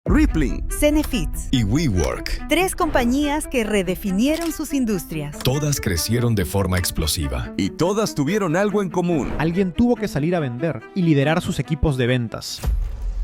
Rippling Cenefits y WeWork. 3 compañías que redefinieron sus industrias. Todas crecieron de forma explosiva. y todas tuvieron algo en común. Alguien tuvo que salir a vender y liderar sus equipos de ventas.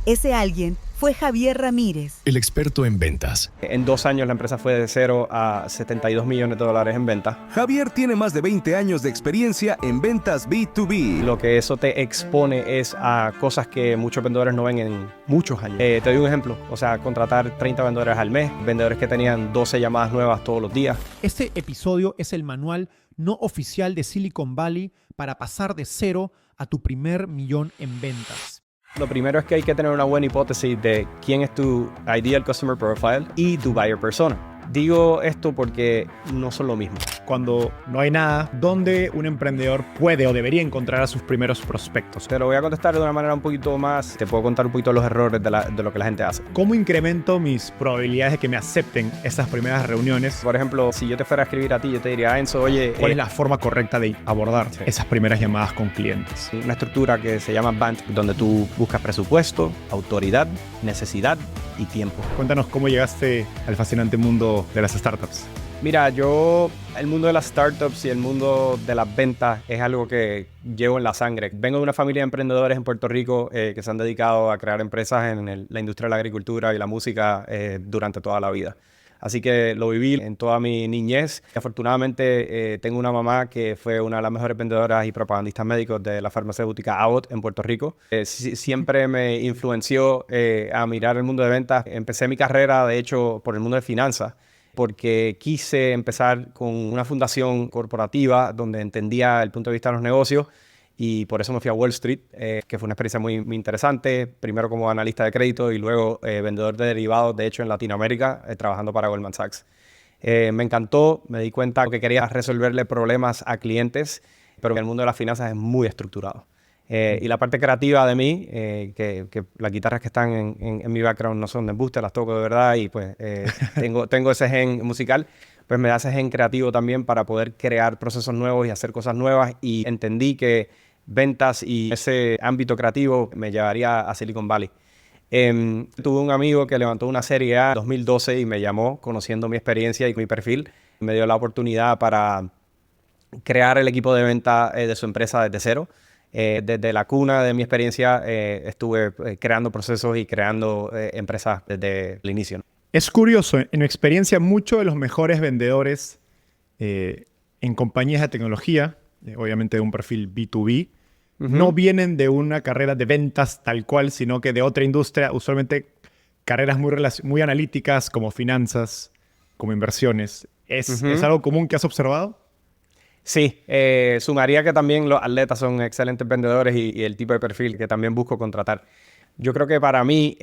Ese alguien fue Javier Ramírez. El experto en ventas. En 2 años la empresa fue de 0 a $72 millones en venta. Javier tiene más de 20 años de experiencia en ventas B2B. Lo que eso te expone es a cosas que muchos vendedores no ven en muchos años. Te doy un ejemplo, o sea, contratar 30 vendedores al mes, vendedores que tenían 12 llamadas nuevas todos los días. Este episodio es el manual no oficial de Silicon Valley para pasar de 0 a tu primer millón en ventas. Lo primero es que hay que tener una buena hipótesis de quién es tu ideal customer profile y tu buyer persona. Digo esto porque no son lo mismo. Cuando no hay nada, ¿dónde un emprendedor puede o debería encontrar a sus primeros prospectos? Te lo voy a contestar de una manera un poquito más, te puedo contar un poquito los errores de lo que la gente hace. ¿Cómo incremento mis probabilidades de que me acepten esas primeras reuniones? Por ejemplo, si yo te fuera a escribir a ti, yo te diría, Enzo, oye, ¿Cuál es la forma correcta de abordar Sí. esas primeras llamadas con clientes? una estructura que se llama BANT, donde tú buscas presupuesto, autoridad, necesidad y tiempo. Cuéntanos cómo llegaste al fascinante mundo de las startups. Mira, el mundo de las startups y el mundo de las ventas es algo que llevo en la sangre. Vengo de una familia de emprendedores en Puerto Rico que se han dedicado a crear empresas en la industria de la agricultura y la música durante toda la vida. Así que lo viví en toda mi niñez. Afortunadamente tengo una mamá que fue una de las mejores vendedoras y propagandistas médicos de la farmacéutica Abbott en Puerto Rico. Siempre me influenció a mirar el mundo de ventas. Empecé mi carrera, de hecho, por el mundo de finanzas, porque quise empezar con una fundación corporativa donde entendía el punto de vista de los negocios. Y por eso me fui a Wall Street, que fue una experiencia muy, muy interesante. Primero como analista de crédito y luego vendedor de derivados, de hecho en Latinoamérica, trabajando para Goldman Sachs. Me encantó, me di cuenta que quería resolverle problemas a clientes, pero el mundo de las finanzas es muy estructurado. Y la parte creativa de mí, que las guitarras que están en mi background no son de embuste, las toco de verdad y pues tengo ese gen musical, pues me da ese gen creativo también para poder crear procesos nuevos y hacer cosas nuevas, y entendí que ventas y ese ámbito creativo me llevaría a Silicon Valley. Tuve un amigo que levantó una serie A en 2012 y me llamó conociendo mi experiencia y mi perfil. Me dio la oportunidad para crear el equipo de venta de su empresa desde cero. Desde la cuna de mi experiencia estuve creando procesos y creando empresas desde el inicio, ¿no? Es curioso, en mi experiencia, muchos de los mejores vendedores en compañías de tecnología, obviamente de un perfil B2B, no vienen de una carrera de ventas tal cual, sino que de otra industria, usualmente carreras muy analíticas como finanzas, como inversiones. ¿Es algo común que has observado? Sí, sumaría que también los atletas son excelentes vendedores y el tipo de perfil que también busco contratar. Yo creo que para mí,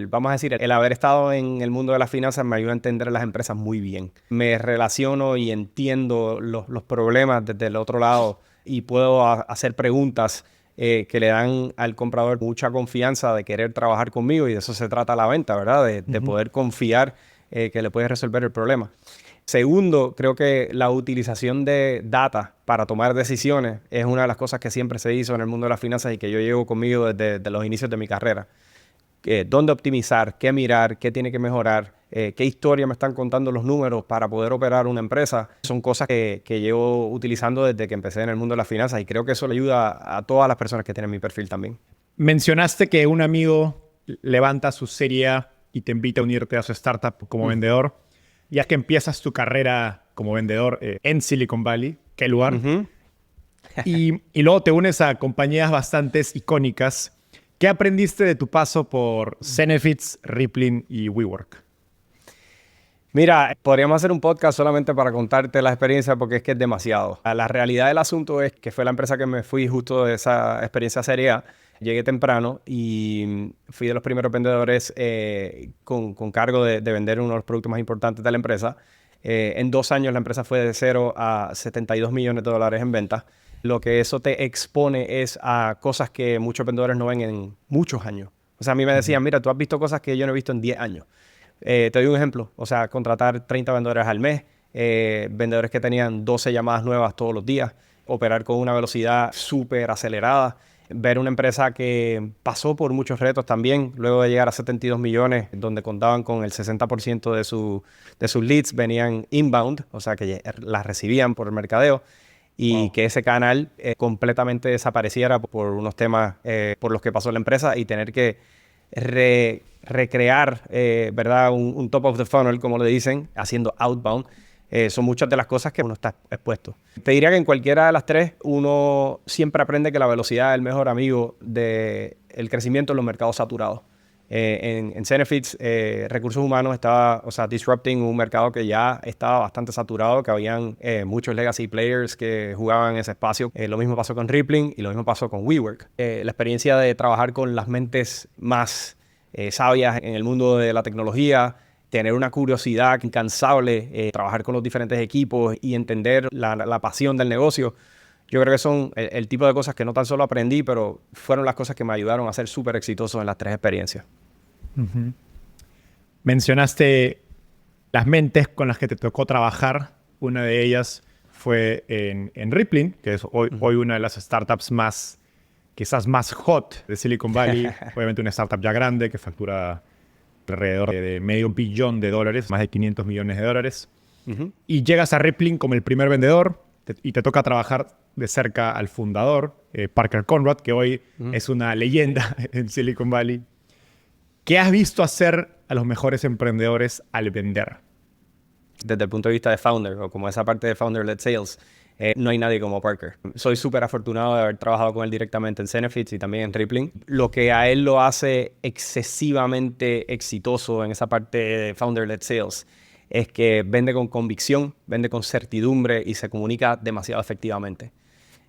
vamos a decir, el haber estado en el mundo de las finanzas me ayuda a entender las empresas muy bien. Me relaciono y entiendo los problemas desde el otro lado y puedo hacer preguntas que le dan al comprador mucha confianza de querer trabajar conmigo, y de eso se trata la venta, ¿verdad? De poder confiar que le puedes resolver el problema. Segundo, creo que la utilización de data para tomar decisiones es una de las cosas que siempre se hizo en el mundo de las finanzas y que yo llevo conmigo desde los inicios de mi carrera. ¿Dónde optimizar? ¿Qué mirar? ¿Qué tiene que mejorar? ¿Qué historia me están contando los números para poder operar una empresa? Son cosas que llevo utilizando desde que empecé en el mundo de las finanzas, y creo que eso le ayuda a todas las personas que tienen mi perfil también. Mencionaste que un amigo levanta su serie A y te invita a unirte a su startup como vendedor. Ya que empiezas tu carrera como vendedor en Silicon Valley, ¿qué lugar? y luego te unes a compañías bastante icónicas. ¿Qué aprendiste de tu paso por Cenefits, Rippling y WeWork? Mira, podríamos hacer un podcast solamente para contarte la experiencia, porque es que es demasiado. La realidad del asunto es que fue la empresa que me fui justo de esa experiencia serie A. Llegué temprano y fui de los primeros vendedores con cargo de vender uno de los productos más importantes de la empresa. En 2 años la empresa fue de 0 a $72 millones en ventas. Lo que eso te expone es a cosas que muchos vendedores no ven en muchos años. O sea, a mí me decían, mira, tú has visto cosas que yo no he visto en 10 años. Te doy un ejemplo. O sea, contratar 30 vendedores al mes, vendedores que tenían 12 llamadas nuevas todos los días, operar con una velocidad súper acelerada. Ver una empresa que pasó por muchos retos también, luego de llegar a 72 millones, donde contaban con el 60% de sus leads venían inbound, o sea que las recibían por el mercadeo, y que ese canal completamente desapareciera por unos temas por los que pasó la empresa y tener que recrear, ¿verdad? Un top of the funnel, como le dicen, haciendo outbound. Son muchas de las cosas que uno está expuesto. Te diría que en cualquiera de las tres, uno siempre aprende que la velocidad es el mejor amigo del crecimiento en los mercados saturados. En Zenefits, recursos humanos estaba, disrupting un mercado que ya estaba bastante saturado, que habían muchos legacy players que jugaban en ese espacio. Lo mismo pasó con Rippling y lo mismo pasó con WeWork. La experiencia de trabajar con las mentes más sabias en el mundo de la tecnología, tener una curiosidad incansable, trabajar con los diferentes equipos y entender la pasión del negocio. Yo creo que son el tipo de cosas que no tan solo aprendí, pero fueron las cosas que me ayudaron a ser súper exitoso en las tres experiencias. Uh-huh. Mencionaste las mentes con las que te tocó trabajar. Una de ellas fue en Rippling, que es hoy una de las startups quizás más hot de Silicon Valley. Obviamente una startup ya grande que factura alrededor de $500 millones, más de $500 millones. Uh-huh. Y llegas a Rippling como el primer vendedor y te toca trabajar de cerca al fundador, Parker Conrad, que hoy es una leyenda en Silicon Valley. ¿Qué has visto hacer a los mejores emprendedores al vender? Desde el punto de vista de founder, o como esa parte de founder-led sales, no hay nadie como Parker. Soy súper afortunado de haber trabajado con él directamente en Zenefits y también en Rippling. Lo que a él lo hace excesivamente exitoso en esa parte de founder-led sales es que vende con convicción, vende con certidumbre y se comunica demasiado efectivamente.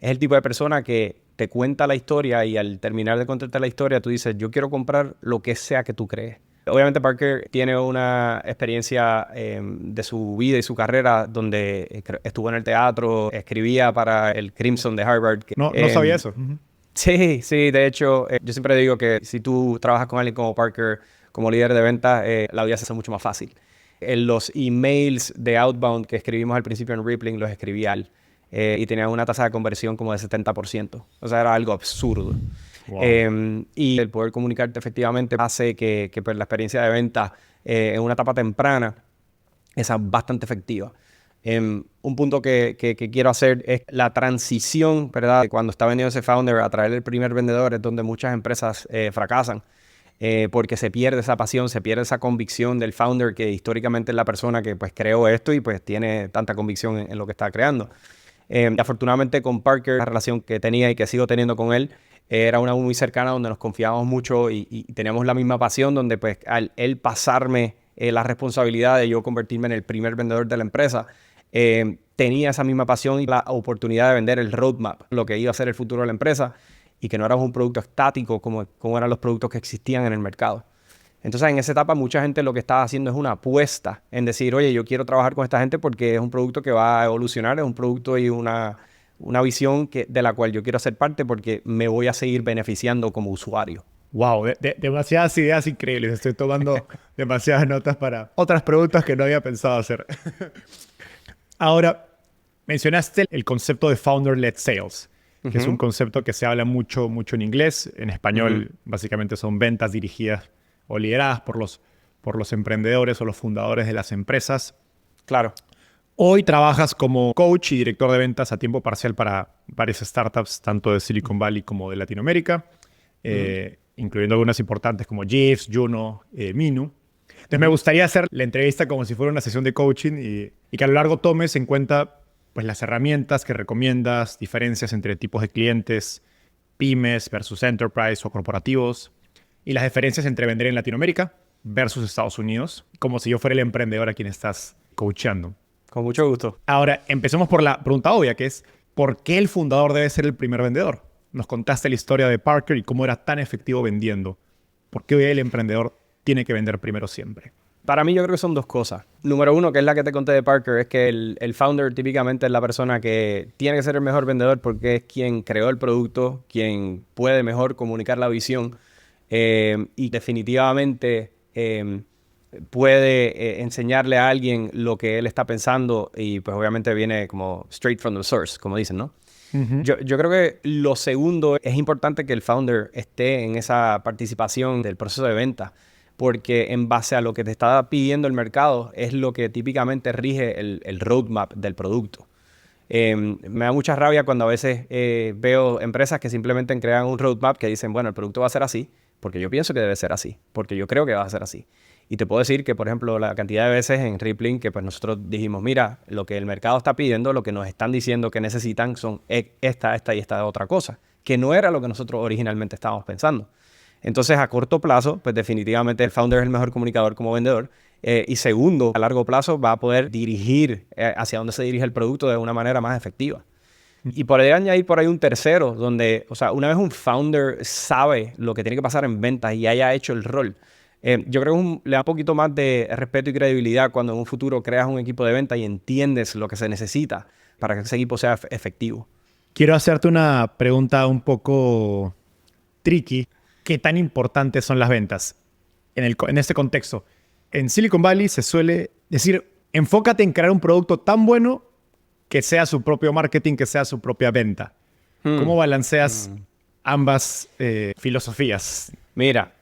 Es el tipo de persona que te cuenta la historia y al terminar de contarte la historia tú dices, yo quiero comprar lo que sea que tú crees. Obviamente Parker tiene una experiencia de su vida y su carrera donde estuvo en el teatro, escribía para el Crimson de Harvard. No sabía eso. Uh-huh. Sí, de hecho, yo siempre digo que si tú trabajas con alguien como Parker, como líder de ventas, la vida se hace mucho más fácil. Los emails de outbound que escribimos al principio en Rippling los escribía él. Y tenía una tasa de conversión como de 70%. O sea, era algo absurdo. Wow. Y el poder comunicarte efectivamente hace que pues, la experiencia de venta en una etapa temprana es bastante efectiva. Un punto que quiero hacer es la transición, ¿verdad? Cuando está vendiendo ese founder a traer el primer vendedor es donde muchas empresas fracasan. Porque se pierde esa pasión, se pierde esa convicción del founder que históricamente es la persona que pues creó esto y pues tiene tanta convicción en lo que está creando. Afortunadamente con Parker, la relación que tenía y que sigo teniendo con él era una muy cercana donde nos confiábamos mucho y teníamos la misma pasión donde pues al él pasarme la responsabilidad de yo convertirme en el primer vendedor de la empresa, tenía esa misma pasión y la oportunidad de vender el roadmap, lo que iba a ser el futuro de la empresa y que no éramos un producto estático como eran los productos que existían en el mercado. Entonces, en esa etapa, mucha gente lo que estaba haciendo es una apuesta en decir, oye, yo quiero trabajar con esta gente porque es un producto que va a evolucionar, es un producto y una visión de la cual yo quiero ser parte porque me voy a seguir beneficiando como usuario. Wow, demasiadas ideas increíbles. Estoy tomando demasiadas notas para otras preguntas que no había pensado hacer. Ahora, mencionaste el concepto de founder-led sales, que es un concepto que se habla mucho en inglés. En español, básicamente son ventas dirigidas o lideradas por los emprendedores o los fundadores de las empresas. Claro. Hoy trabajas como coach y director de ventas a tiempo parcial para varias startups, tanto de Silicon Valley como de Latinoamérica, incluyendo algunas importantes como Jeeves, Juno, Minu. Entonces me gustaría hacer la entrevista como si fuera una sesión de coaching y que a lo largo tomes en cuenta pues, las herramientas que recomiendas, diferencias entre tipos de clientes, pymes versus enterprise o corporativos, y las diferencias entre vender en Latinoamérica versus Estados Unidos, como si yo fuera el emprendedor a quien estás coachando. Con mucho gusto. Ahora, empecemos por la pregunta obvia, que es ¿por qué el fundador debe ser el primer vendedor? Nos contaste la historia de Parker y cómo era tan efectivo vendiendo. ¿Por qué hoy el emprendedor tiene que vender primero siempre? Para mí yo creo que son dos cosas. Número uno, que es la que te conté de Parker, es que el founder típicamente es la persona que tiene que ser el mejor vendedor porque es quien creó el producto, quien puede mejor comunicar la visión y definitivamente puede enseñarle a alguien lo que él está pensando y pues obviamente viene como straight from the source, como dicen, ¿no? Yo creo que lo segundo es importante que el founder esté en esa participación del proceso de venta, porque en base a lo que te está pidiendo el mercado es lo que típicamente rige el roadmap del producto. Me da mucha rabia cuando a veces veo empresas que simplemente crean un roadmap que dicen, bueno, el producto va a ser así, porque yo pienso que debe ser así, porque yo creo que va a ser así. Y te puedo decir que, por ejemplo, la cantidad de veces en Rippling que pues nosotros dijimos, mira, lo que el mercado está pidiendo, lo que nos están diciendo que necesitan son esta y esta otra cosa, que no era lo que nosotros originalmente estábamos pensando. Entonces, a corto plazo, pues definitivamente el founder es el mejor comunicador como vendedor. Y segundo, a largo plazo va a poder dirigir hacia dónde se dirige el producto de una manera más efectiva. Y podría añadir por ahí un tercero, donde, o sea, una vez un founder sabe lo que tiene que pasar en ventas y haya hecho el rol, yo creo que le da un poquito más de respeto y credibilidad cuando en un futuro creas un equipo de venta y entiendes lo que se necesita para que ese equipo sea efectivo. Quiero hacerte una pregunta un poco tricky. ¿Qué tan importantes son las ventas en este contexto? En Silicon Valley se suele decir, enfócate en crear un producto tan bueno que sea su propio marketing, que sea su propia venta. ¿Cómo balanceas ambas filosofías? Mira,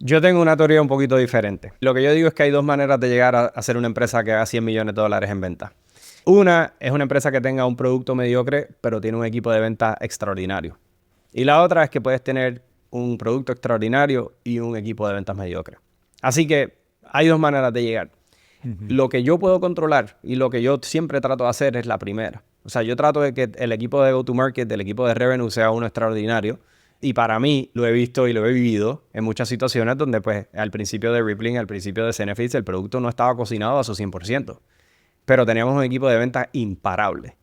yo tengo una teoría un poquito diferente. Lo que yo digo es que hay dos maneras de llegar a ser una empresa que haga $100 millones en venta. Una es una empresa que tenga un producto mediocre, pero tiene un equipo de venta extraordinario. Y la otra es que puedes tener un producto extraordinario y un equipo de ventas mediocre. Así que hay dos maneras de llegar. Lo que yo puedo controlar y lo que yo siempre trato de hacer es la primera. O sea, yo trato de que el equipo de go-to-market, el equipo de revenue sea uno extraordinario. Y para mí, lo he visto y lo he vivido en muchas situaciones donde, pues, al principio de Rippling, al principio de Zenefits, el producto no estaba cocinado a su 100%. Pero teníamos un equipo de venta imparable.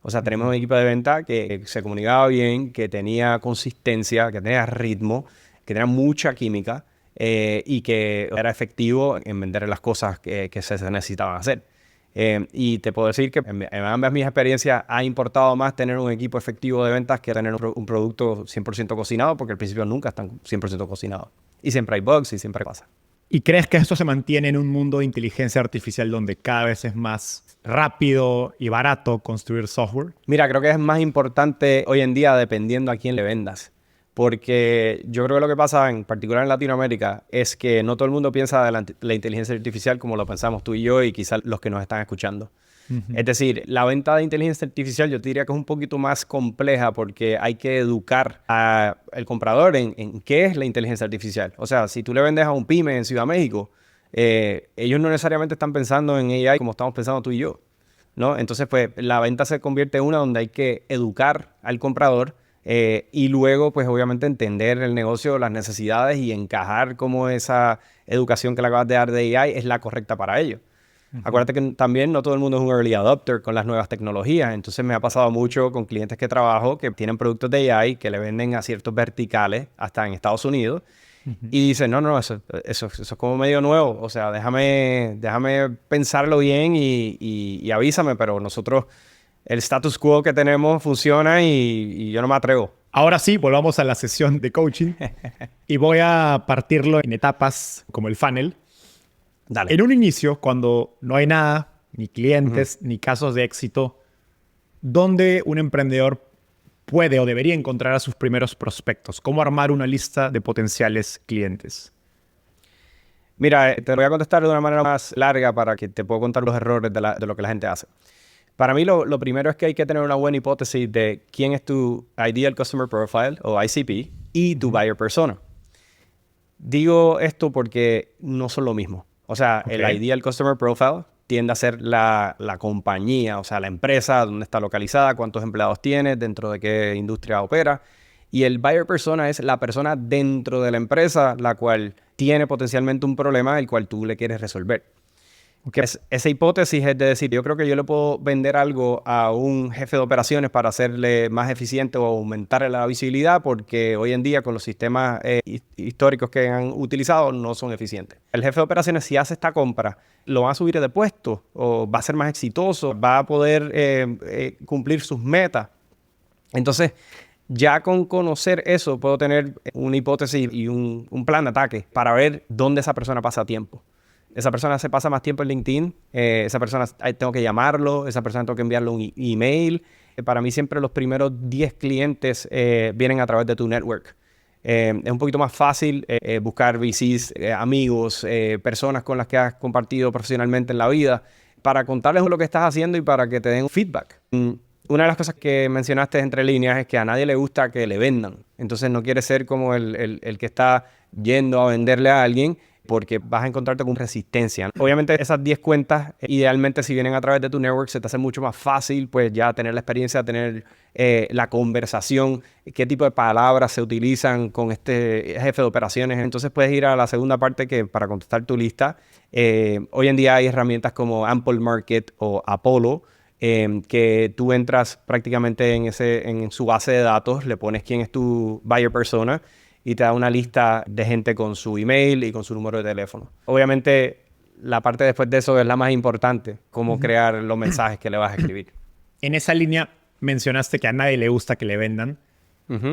O sea, tenemos un equipo de venta que se comunicaba bien, que tenía consistencia, que tenía ritmo, que tenía mucha química y que era efectivo en vender las cosas que se necesitaban hacer. Y te puedo decir que en ambas mis experiencias ha importado más tener un equipo efectivo de ventas que tener un producto 100% cocinado, porque al principio nunca están 100% cocinados. Y siempre hay bugs y siempre pasa. ¿Y crees que esto se mantiene en un mundo de inteligencia artificial donde cada vez es más rápido y barato construir software? Mira, creo que es más importante hoy en día dependiendo a quién le vendas. Porque yo creo que lo que pasa, en particular en Latinoamérica, es que no todo el mundo piensa de la inteligencia artificial como lo pensamos tú y yo y quizás los que nos están escuchando. Es decir, la venta de inteligencia artificial yo te diría que es un poquito más compleja porque hay que educar al comprador en qué es la inteligencia artificial. O sea, si tú le vendes a un pyme en Ciudad México, ellos no necesariamente están pensando en AI como estamos pensando tú y yo, ¿no? Entonces, pues, la venta se convierte en una donde hay que educar al comprador y luego, pues, obviamente entender el negocio, las necesidades y encajar cómo esa educación que le acabas de dar de AI es la correcta para ellos. Acuérdate que también no todo el mundo es un early adopter con las nuevas tecnologías. Entonces me ha pasado mucho con clientes que trabajo que tienen productos de AI que le venden a ciertos verticales hasta en Estados Unidos y dicen, no, eso es como medio nuevo. O sea, déjame pensarlo bien y avísame, pero nosotros el status quo que tenemos funciona y yo no me atrevo. Ahora sí, volvamos a la sesión de coaching y voy a partirlo en etapas como el funnel. Dale. En un inicio, cuando no hay nada, ni clientes, ni casos de éxito, ¿dónde un emprendedor puede o debería encontrar a sus primeros prospectos? ¿Cómo armar una lista de potenciales clientes? Mira, te voy a contestar de una manera más larga para que te pueda contar los errores de lo que la gente hace. Para mí, lo primero es que hay que tener una buena hipótesis de quién es tu Ideal Customer Profile o ICP y tu Buyer Persona. Digo esto porque no son lo mismo. O sea, el Ideal Customer Profile tiende a ser la compañía, o sea, la empresa, dónde está localizada, cuántos empleados tiene, dentro de qué industria opera. Y el Buyer Persona es la persona dentro de la empresa la cual tiene potencialmente un problema el cual tú le quieres resolver. Esa hipótesis es de decir, yo creo que yo le puedo vender algo a un jefe de operaciones para hacerle más eficiente o aumentarle la visibilidad porque hoy en día con los sistemas históricos que han utilizado no son eficientes. El jefe de operaciones, si hace esta compra, lo va a subir de puesto o va a ser más exitoso, va a poder cumplir sus metas. Entonces, ya con conocer eso, puedo tener una hipótesis y un plan de ataque para ver dónde esa persona pasa tiempo. Esa persona se pasa más tiempo en LinkedIn, esa persona tengo que llamarlo, esa persona tengo que enviarle un email, Para mí siempre los primeros 10 clientes vienen a través de tu network. Es un poquito más fácil buscar VCs, amigos, personas con las que has compartido profesionalmente en la vida, para contarles lo que estás haciendo y para que te den feedback. Una de las cosas que mencionaste entre líneas es que a nadie le gusta que le vendan. Entonces no quieres ser como el que está yendo a venderle a alguien, porque vas a encontrarte con resistencia. Obviamente esas 10 cuentas, idealmente si vienen a través de tu network, se te hace mucho más fácil pues ya tener la experiencia, tener la conversación, qué tipo de palabras se utilizan con este jefe de operaciones. Entonces puedes ir a la segunda parte, que para contestar tu lista, hoy en día hay herramientas como Ample Market o Apollo, que tú entras prácticamente en su base de datos, le pones quién es tu buyer persona y te da una lista de gente con su email y con su número de teléfono. Obviamente, la parte después de eso es la más importante, cómo crear los mensajes que le vas a escribir. En esa línea mencionaste que a nadie le gusta que le vendan.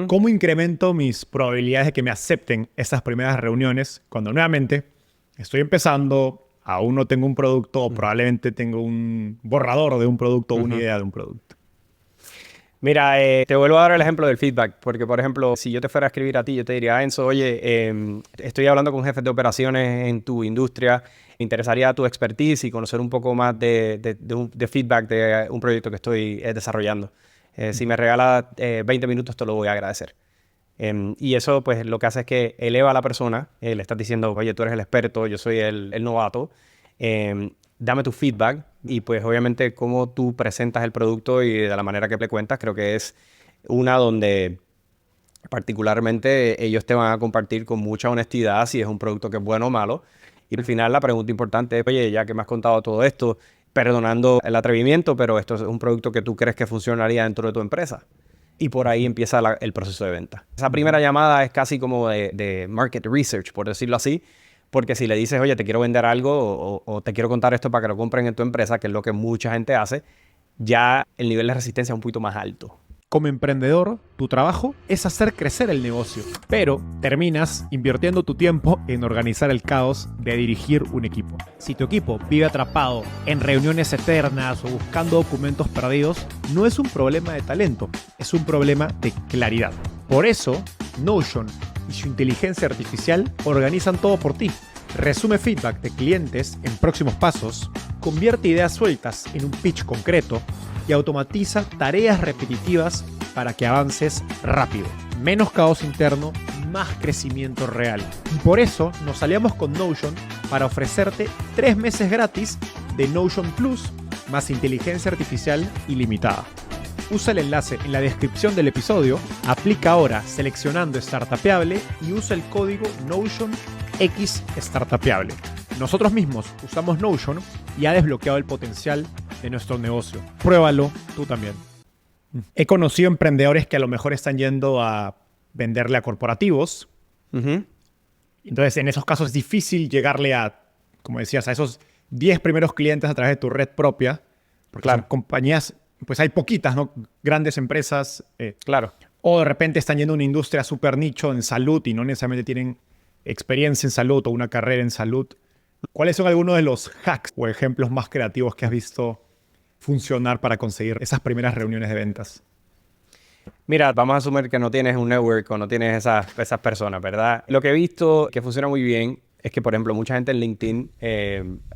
¿Cómo incremento mis probabilidades de que me acepten esas primeras reuniones cuando nuevamente estoy empezando, aún no tengo un producto o probablemente tengo un borrador de un producto o una idea de un producto? Mira, te vuelvo a dar el ejemplo del feedback, porque, por ejemplo, si yo te fuera a escribir a ti, yo te diría, Enzo, oye, estoy hablando con jefes de operaciones en tu industria, me interesaría tu expertise y conocer un poco más de feedback de un proyecto que estoy desarrollando. Si me regalas 20 minutos, te lo voy a agradecer. Y eso, pues, lo que hace es que eleva a la persona, le estás diciendo, oye, tú eres el experto, yo soy el novato, dame tu feedback. Y pues obviamente cómo tú presentas el producto y de la manera que le cuentas, creo que es una donde particularmente ellos te van a compartir con mucha honestidad si es un producto que es bueno o malo. Y al final la pregunta importante es, oye, ya que me has contado todo esto, perdonando el atrevimiento, pero esto es un producto que tú crees que funcionaría dentro de tu empresa. Y por ahí empieza el proceso de venta. Esa primera llamada es casi como de market research, por decirlo así. Porque si le dices, oye, te quiero vender algo o te quiero contar esto para que lo compren en tu empresa, que es lo que mucha gente hace, ya el nivel de resistencia es un poquito más alto. Como emprendedor, tu trabajo es hacer crecer el negocio, pero terminas invirtiendo tu tiempo en organizar el caos de dirigir un equipo. Si tu equipo vive atrapado en reuniones eternas o buscando documentos perdidos, no es un problema de talento, es un problema de claridad. Por eso, Notion y su inteligencia artificial organizan todo por ti. Resume feedback de clientes en próximos pasos, convierte ideas sueltas en un pitch concreto y automatiza tareas repetitivas para que avances rápido. Menos caos interno, más crecimiento real. Y por eso nos aliamos con Notion para ofrecerte 3 meses gratis de Notion Plus más inteligencia artificial ilimitada. Usa el enlace en la descripción del episodio, aplica ahora seleccionando Startupeable y usa el código NotionXStartupeable. Nosotros mismos usamos Notion y ha desbloqueado el potencial de nuestro negocio. Pruébalo tú también. He conocido emprendedores que a lo mejor están yendo a venderle a corporativos. Entonces, en esos casos es difícil llegarle a, como decías, a esos 10 primeros clientes a través de tu red propia. Porque son compañías, pues hay poquitas, ¿no? Grandes empresas. O de repente están yendo a una industria súper nicho en salud y no necesariamente tienen experiencia en salud o una carrera en salud. ¿Cuáles son algunos de los hacks o ejemplos más creativos que has visto funcionar para conseguir esas primeras reuniones de ventas? Mira, vamos a asumir que no tienes un network o no tienes esas personas, ¿verdad? Lo que he visto que funciona muy bien es que, por ejemplo, mucha gente en LinkedIn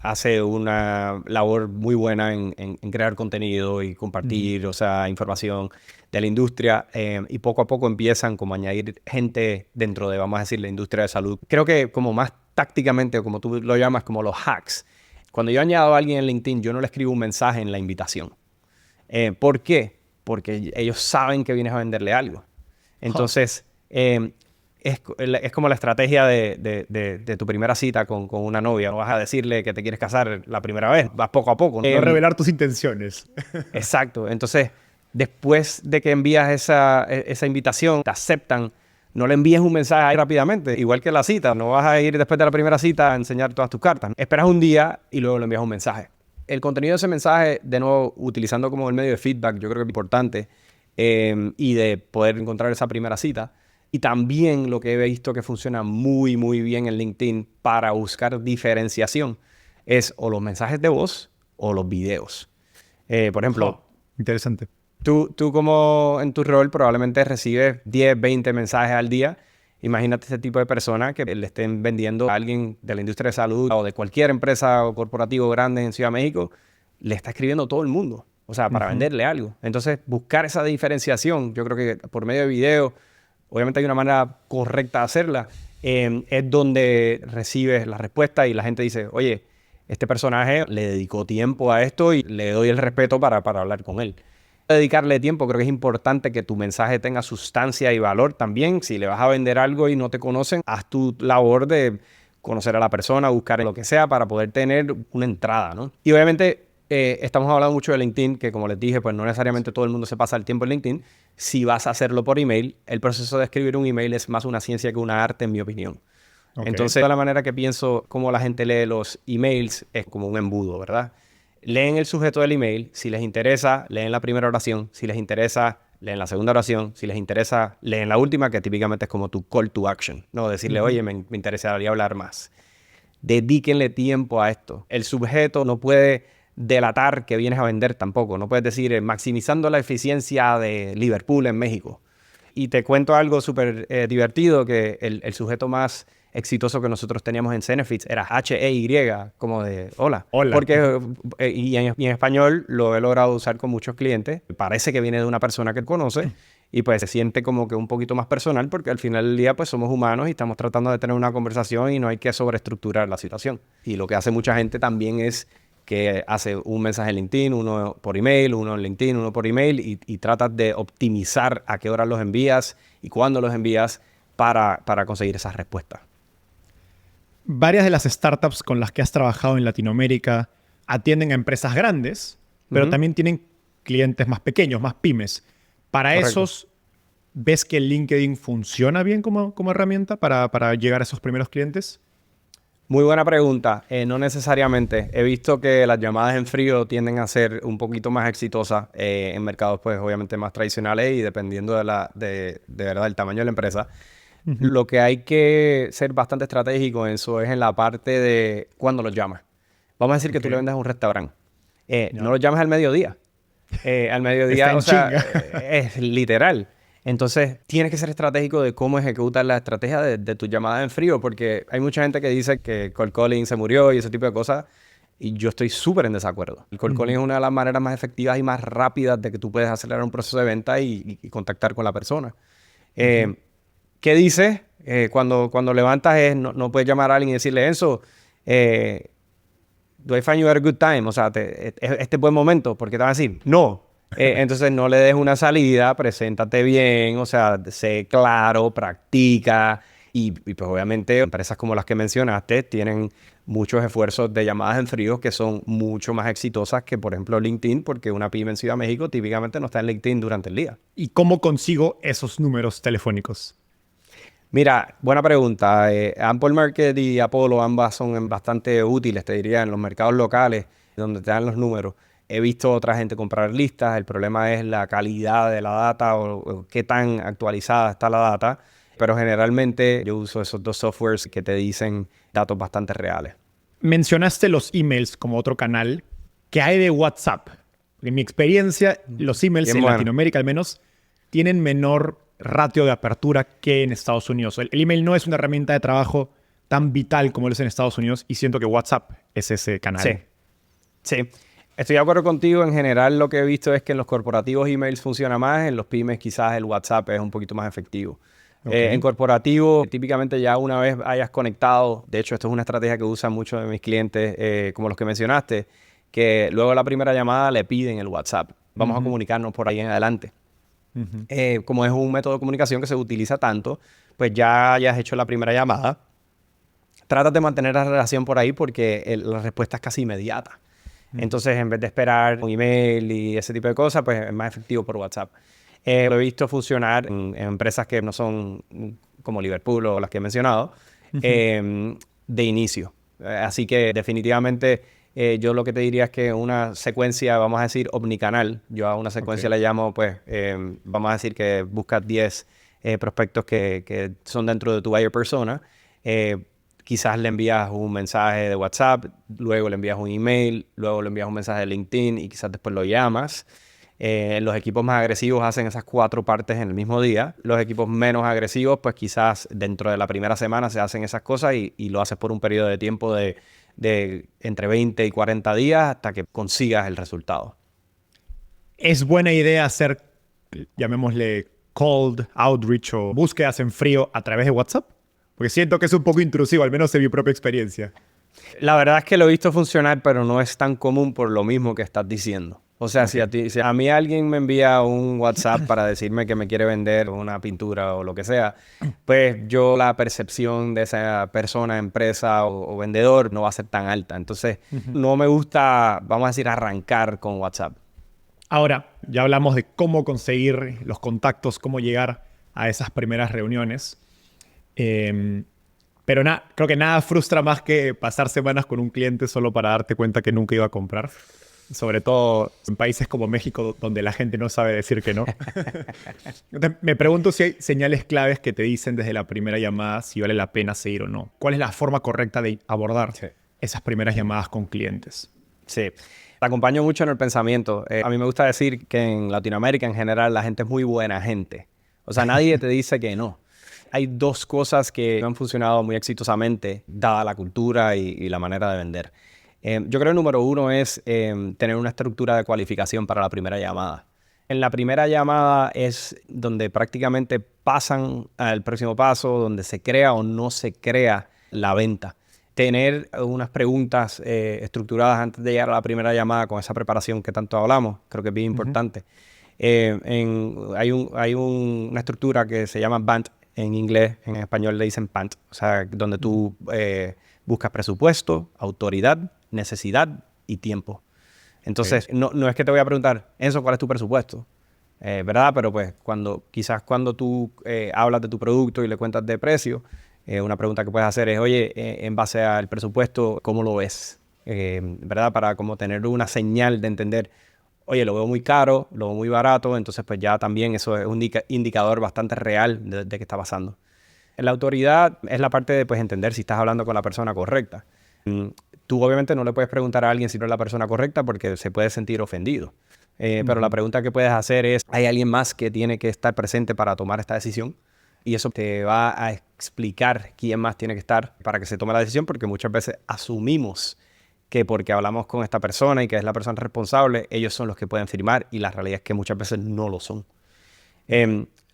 hace una labor muy buena en crear contenido y compartir, o sea, información de la industria y poco a poco empiezan como a añadir gente dentro de, vamos a decir, la industria de salud. Creo que como más tácticamente, como tú lo llamas, como los hacks. Cuando yo añado a alguien en LinkedIn, yo no le escribo un mensaje en la invitación. ¿Por qué? Porque ellos saben que vienes a venderle algo. Entonces, es como la estrategia de tu primera cita con una novia. No vas a decirle que te quieres casar la primera vez, vas poco a poco. No revelar tus intenciones. Exacto. Entonces, después de que envías esa invitación, te aceptan, no le envíes un mensaje ahí rápidamente. Igual que la cita, no vas a ir después de la primera cita a enseñar todas tus cartas. Esperas un día y luego le envías un mensaje. El contenido de ese mensaje, de nuevo, utilizando como el medio de feedback, yo creo que es importante y de poder encontrar esa primera cita. Y también lo que he visto que funciona muy, muy bien en LinkedIn para buscar diferenciación es o los mensajes de voz o los videos. Por ejemplo... Interesante. Tú como en tu rol probablemente recibes 10, 20 mensajes al día. Imagínate este tipo de personas que le estén vendiendo a alguien de la industria de salud o de cualquier empresa o corporativo grande en Ciudad de México. Le está escribiendo todo el mundo, o sea, para venderle algo. Entonces, buscar esa diferenciación, yo creo que por medio de video, obviamente hay una manera correcta de hacerla, es donde recibes la respuesta y la gente dice, oye, este personaje le dedicó tiempo a esto y le doy el respeto para hablar con él. Dedicarle tiempo, creo que es importante que tu mensaje tenga sustancia y valor también. Si le vas a vender algo y no te conocen, haz tu labor de conocer a la persona, buscar lo que sea para poder tener una entrada, ¿no? Y obviamente estamos hablando mucho de LinkedIn, que como les dije, pues no necesariamente todo el mundo se pasa el tiempo en LinkedIn. Si vas a hacerlo por email, el proceso de escribir un email es más una ciencia que una arte, en mi opinión. Okay. Entonces, la manera que pienso cómo la gente lee los emails es como un embudo, ¿verdad? Leen el sujeto del email, si les interesa, leen la primera oración, si les interesa, leen la segunda oración, si les interesa, leen la última, que típicamente es como tu call to action, ¿no? Decirle, oye, me interesaría hablar más. Dedíquenle tiempo a esto. El sujeto no puede delatar que vienes a vender tampoco. No puedes decir, maximizando la eficiencia de Liverpool en México. Y te cuento algo súper divertido, que el sujeto más exitoso que nosotros teníamos en Zenefits era H-E-Y, como de hola. Hola. Porque, y en español lo he logrado usar con muchos clientes. Parece que viene de una persona que conoce y pues se siente como que un poquito más personal, porque al final del día pues somos humanos y estamos tratando de tener una conversación y no hay que sobreestructurar la situación. Y lo que hace mucha gente también es que hace un mensaje en LinkedIn, uno por email, uno en LinkedIn, uno por email y tratas de optimizar a qué hora los envías y cuándo los envías para conseguir esas respuestas. Varias de las startups con las que has trabajado en Latinoamérica atienden a empresas grandes, pero también tienen clientes más pequeños, más pymes. Para Correcto. esos, ¿ves que LinkedIn funciona bien como herramienta para llegar a esos primeros clientes? Muy buena pregunta. No necesariamente. He visto que las llamadas en frío tienden a ser un poquito más exitosas en mercados, pues, obviamente más tradicionales y dependiendo de verdad del tamaño de la empresa. Lo que hay que ser bastante estratégico en eso es en la parte de cuándo los llamas. Sea, decir que tú le vendes a un restaurante. No los llames al mediodía. Al mediodía, o sea, es literal. Entonces, tienes que ser estratégico de cómo ejecutar la estrategia de tu llamada en frío, porque hay mucha gente que dice que cold calling se murió y ese tipo de cosas, y yo estoy súper en desacuerdo. El cold calling es una de las maneras más efectivas y más rápidas de que tú puedes acelerar un proceso de venta y contactar con la persona. ¿Qué dices? Cuando levantas no puedes llamar a alguien y decirle, Enzo, do I find you at a good time? O sea, este es buen momento, porque te van a decir, no. Entonces no le des una salida, preséntate bien, o sea, sé claro, practica. Y pues obviamente empresas como las que mencionaste tienen muchos esfuerzos de llamadas en frío que son mucho más exitosas que, por ejemplo, LinkedIn, porque una pyme en Ciudad de México típicamente no está en LinkedIn durante el día. ¿Y cómo consigo esos números telefónicos? Mira, buena pregunta. Ample Market y Apollo ambas son bastante útiles, te diría, en los mercados locales, donde te dan los números. He visto otra gente comprar listas. El problema es la calidad de la data o qué tan actualizada está la data. Pero generalmente yo uso esos dos softwares que te dicen datos bastante reales. Mencionaste los emails como otro canal. ¿Qué hay de WhatsApp? En mi experiencia, los emails en Latinoamérica al menos tienen menor ratio de apertura que en Estados Unidos. El email no es una herramienta de trabajo tan vital como lo es en Estados Unidos y siento que WhatsApp es ese canal. Sí. Estoy de acuerdo contigo. En general lo que he visto es que en los corporativos emails funciona más, en los pymes quizás el WhatsApp es un poquito más efectivo. Okay. En corporativo, típicamente ya una vez hayas conectado, de hecho esto es una estrategia que usan muchos de mis clientes, como los que mencionaste, que luego la primera llamada le piden el WhatsApp. Vamos a comunicarnos por ahí en adelante. Como es un método de comunicación que se utiliza tanto, pues ya hayas hecho la primera llamada. Trata de mantener la relación por ahí porque la respuesta es casi inmediata. Entonces, en vez de esperar un email y ese tipo de cosas, pues es más efectivo por WhatsApp. Lo he visto funcionar en empresas que no son como Liverpool o las que he mencionado, de inicio. Así que definitivamente yo lo que te diría es que una secuencia, vamos a decir, omnicanal. Yo a una secuencia le llamo, pues, vamos a decir que buscas 10 prospectos que son dentro de tu buyer persona. Quizás le envías un mensaje de WhatsApp, luego le envías un email, luego le envías un mensaje de LinkedIn y quizás después lo llamas. Los equipos más agresivos hacen esas 4 partes en el mismo día. Los equipos menos agresivos, pues quizás dentro de la primera semana se hacen esas cosas y lo haces por un periodo de tiempo de entre 20 y 40 días hasta que consigas el resultado. ¿Es buena idea hacer, llamémosle, cold outreach o búsquedas en frío a través de WhatsApp? Porque siento que es un poco intrusivo, al menos en mi propia experiencia. La verdad es que lo he visto funcionar, pero no es tan común por lo mismo que estás diciendo. O sea, si a mí alguien me envía un WhatsApp para decirme que me quiere vender una pintura o lo que sea, pues yo la percepción de esa persona, empresa o vendedor no va a ser tan alta. Entonces, no me gusta, vamos a decir, arrancar con WhatsApp. Ahora, ya hablamos de cómo conseguir los contactos, cómo llegar a esas primeras reuniones. Pero creo que nada frustra más que pasar semanas con un cliente solo para darte cuenta que nunca iba a comprar. Sobre todo en países como México, donde la gente no sabe decir que no. Entonces, me pregunto si hay señales claves que te dicen desde la primera llamada si vale la pena seguir o no. ¿Cuál es la forma correcta de abordar esas primeras llamadas con clientes? Sí. Te acompaño mucho en el pensamiento. A mí me gusta decir que en Latinoamérica en general la gente es muy buena gente. O sea, nadie te dice que no. Hay 2 cosas que han funcionado muy exitosamente, dada la cultura y la manera de vender. Yo creo que el número 1 es tener una estructura de cualificación para la primera llamada. En la primera llamada es donde prácticamente pasan al próximo paso, donde se crea o no se crea la venta. Tener unas preguntas estructuradas antes de llegar a la primera llamada con esa preparación que tanto hablamos, creo que es bien importante. Hay una estructura que se llama BANT en inglés, en español le dicen PANT, o sea, donde tú buscas presupuesto, autoridad, necesidad y tiempo. Entonces, no es que te voy a preguntar, Enzo, ¿cuál es tu presupuesto? ¿Verdad? Pero pues cuando tú hablas de tu producto y le cuentas de precio, una pregunta que puedes hacer es, oye, en base al presupuesto, ¿cómo lo ves? ¿Verdad? Para como tener una señal de entender, oye, lo veo muy caro, lo veo muy barato, entonces pues ya también eso es un indicador bastante real de qué está pasando. La autoridad es la parte de pues entender si estás hablando con la persona correcta. Tú obviamente no le puedes preguntar a alguien si no es la persona correcta porque se puede sentir ofendido. Pero la pregunta que puedes hacer es, ¿hay alguien más que tiene que estar presente para tomar esta decisión? Y eso te va a explicar quién más tiene que estar para que se tome la decisión, porque muchas veces asumimos que porque hablamos con esta persona y que es la persona responsable, ellos son los que pueden firmar, y la realidad es que muchas veces no lo son.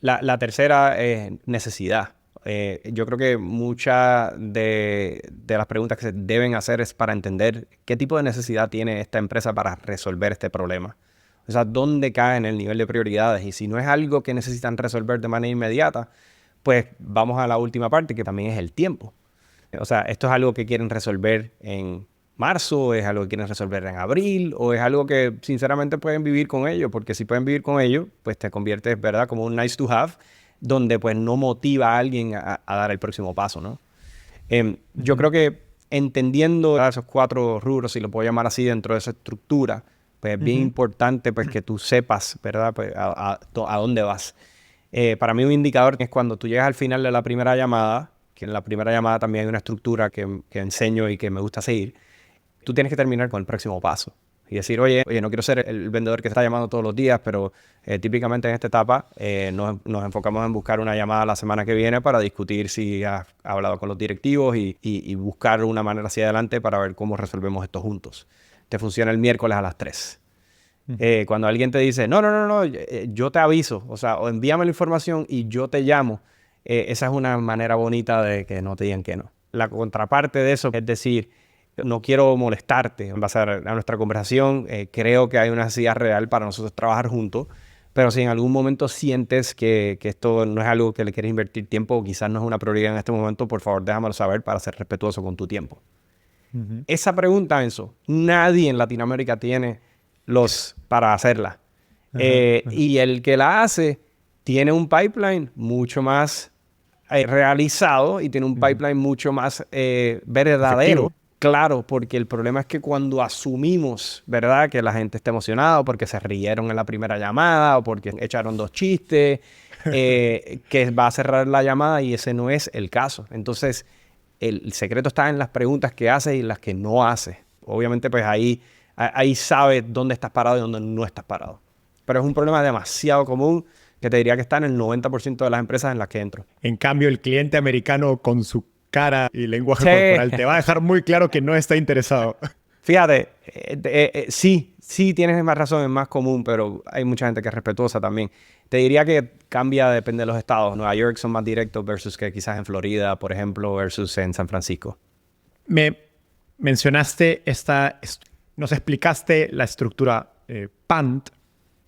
La tercera es necesidad. Yo creo que muchas de las preguntas que se deben hacer es para entender qué tipo de necesidad tiene esta empresa para resolver este problema. O sea, dónde cae en el nivel de prioridades. Y si no es algo que necesitan resolver de manera inmediata, pues vamos a la última parte, que también es el tiempo. O sea, esto es algo que quieren resolver en marzo, es algo que quieren resolver en abril, o es algo que sinceramente pueden vivir con ello, porque si pueden vivir con ello, pues te conviertes, ¿verdad?, como un nice to have, donde pues no motiva a alguien a dar el próximo paso, ¿no? Yo creo que entendiendo esos 4 rubros, si lo puedo llamar así, dentro de esa estructura, pues es bien importante pues que tú sepas, ¿verdad?, pues, a dónde vas. Para mí un indicador es cuando tú llegas al final de la primera llamada, que en la primera llamada también hay una estructura que enseño y que me gusta seguir. Tú tienes que terminar con el próximo paso y decir, oye, no quiero ser el vendedor que está llamando todos los días, pero típicamente en esta etapa nos enfocamos en buscar una llamada la semana que viene para discutir si has hablado con los directivos y buscar una manera hacia adelante para ver cómo resolvemos esto juntos. Te funciona el miércoles a las 3. Cuando alguien te dice, no, yo te aviso, o sea, o envíame la información y yo te llamo, esa es una manera bonita de que no te digan que no. La contraparte de eso es decir, no quiero molestarte en base a nuestra conversación, creo que hay una necesidad real para nosotros trabajar juntos, pero si en algún momento sientes que esto no es algo que le quieres invertir tiempo o quizás no es una prioridad en este momento, por favor déjamelo saber para ser respetuoso con tu tiempo. Esa pregunta, Enzo, nadie en Latinoamérica tiene para hacerla. Y el que la hace tiene un pipeline mucho más realizado y tiene un pipeline mucho más verdadero. Efectivo. Claro, porque el problema es que cuando asumimos, ¿verdad?, que la gente está emocionada porque se rieron en la primera llamada o porque echaron 2 chistes, que va a cerrar la llamada, y ese no es el caso. Entonces, el secreto está en las preguntas que haces y las que no haces. Obviamente, pues ahí sabes dónde estás parado y dónde no estás parado. pero es un problema demasiado común que te diría que está en el 90% de las empresas en las que entro. En cambio, el cliente americano con su cara y lenguaje Sí. corporal te va a dejar muy claro que no está interesado. Fíjate, sí tienes más razón, es más común, pero hay mucha gente que es respetuosa también. Te diría que cambia, depende de los estados. Nueva York son más directos versus que quizás en Florida, por ejemplo, versus en San Francisco. Me mencionaste nos explicaste la estructura PANT.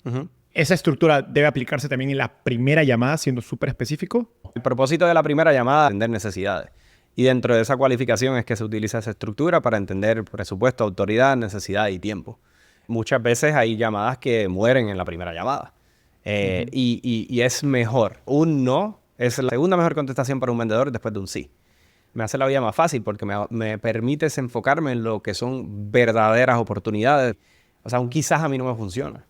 Ujú. ¿Esa estructura debe aplicarse también en la primera llamada, siendo súper específico? El propósito de la primera llamada es entender necesidades. Y dentro de esa cualificación es que se utiliza esa estructura para entender presupuesto, autoridad, necesidad y tiempo. Muchas veces hay llamadas que mueren en la primera llamada. Y es mejor. Un no es la segunda mejor contestación para un vendedor después de un sí. Me hace la vida más fácil porque me permite enfocarme en lo que son verdaderas oportunidades. O sea, un quizás a mí no me funciona.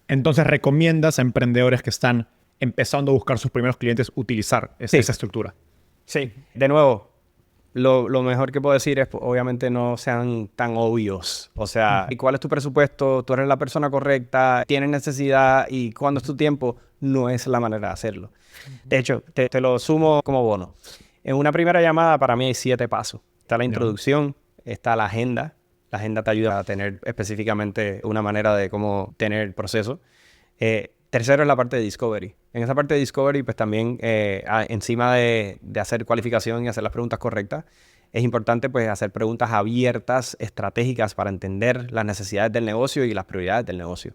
Entonces, ¿recomiendas a emprendedores que están empezando a buscar sus primeros clientes utilizar Sí. esa estructura? Sí. De nuevo, lo mejor que puedo decir es, obviamente, no sean tan obvios. O sea, ¿y cuál es tu presupuesto? ¿Tú eres la persona correcta? ¿Tienes necesidad? ¿Y cuándo es tu tiempo? No es la manera de hacerlo. De hecho, te lo sumo como bono. En una primera llamada, para mí hay 7 pasos. Está la introducción, está la agenda. La agenda te ayuda a tener específicamente una manera de cómo tener el proceso. Tercero es la parte de Discovery. En esa parte de Discovery, pues también encima de hacer cualificación y hacer las preguntas correctas, es importante pues hacer preguntas abiertas, estratégicas para entender las necesidades del negocio y las prioridades del negocio.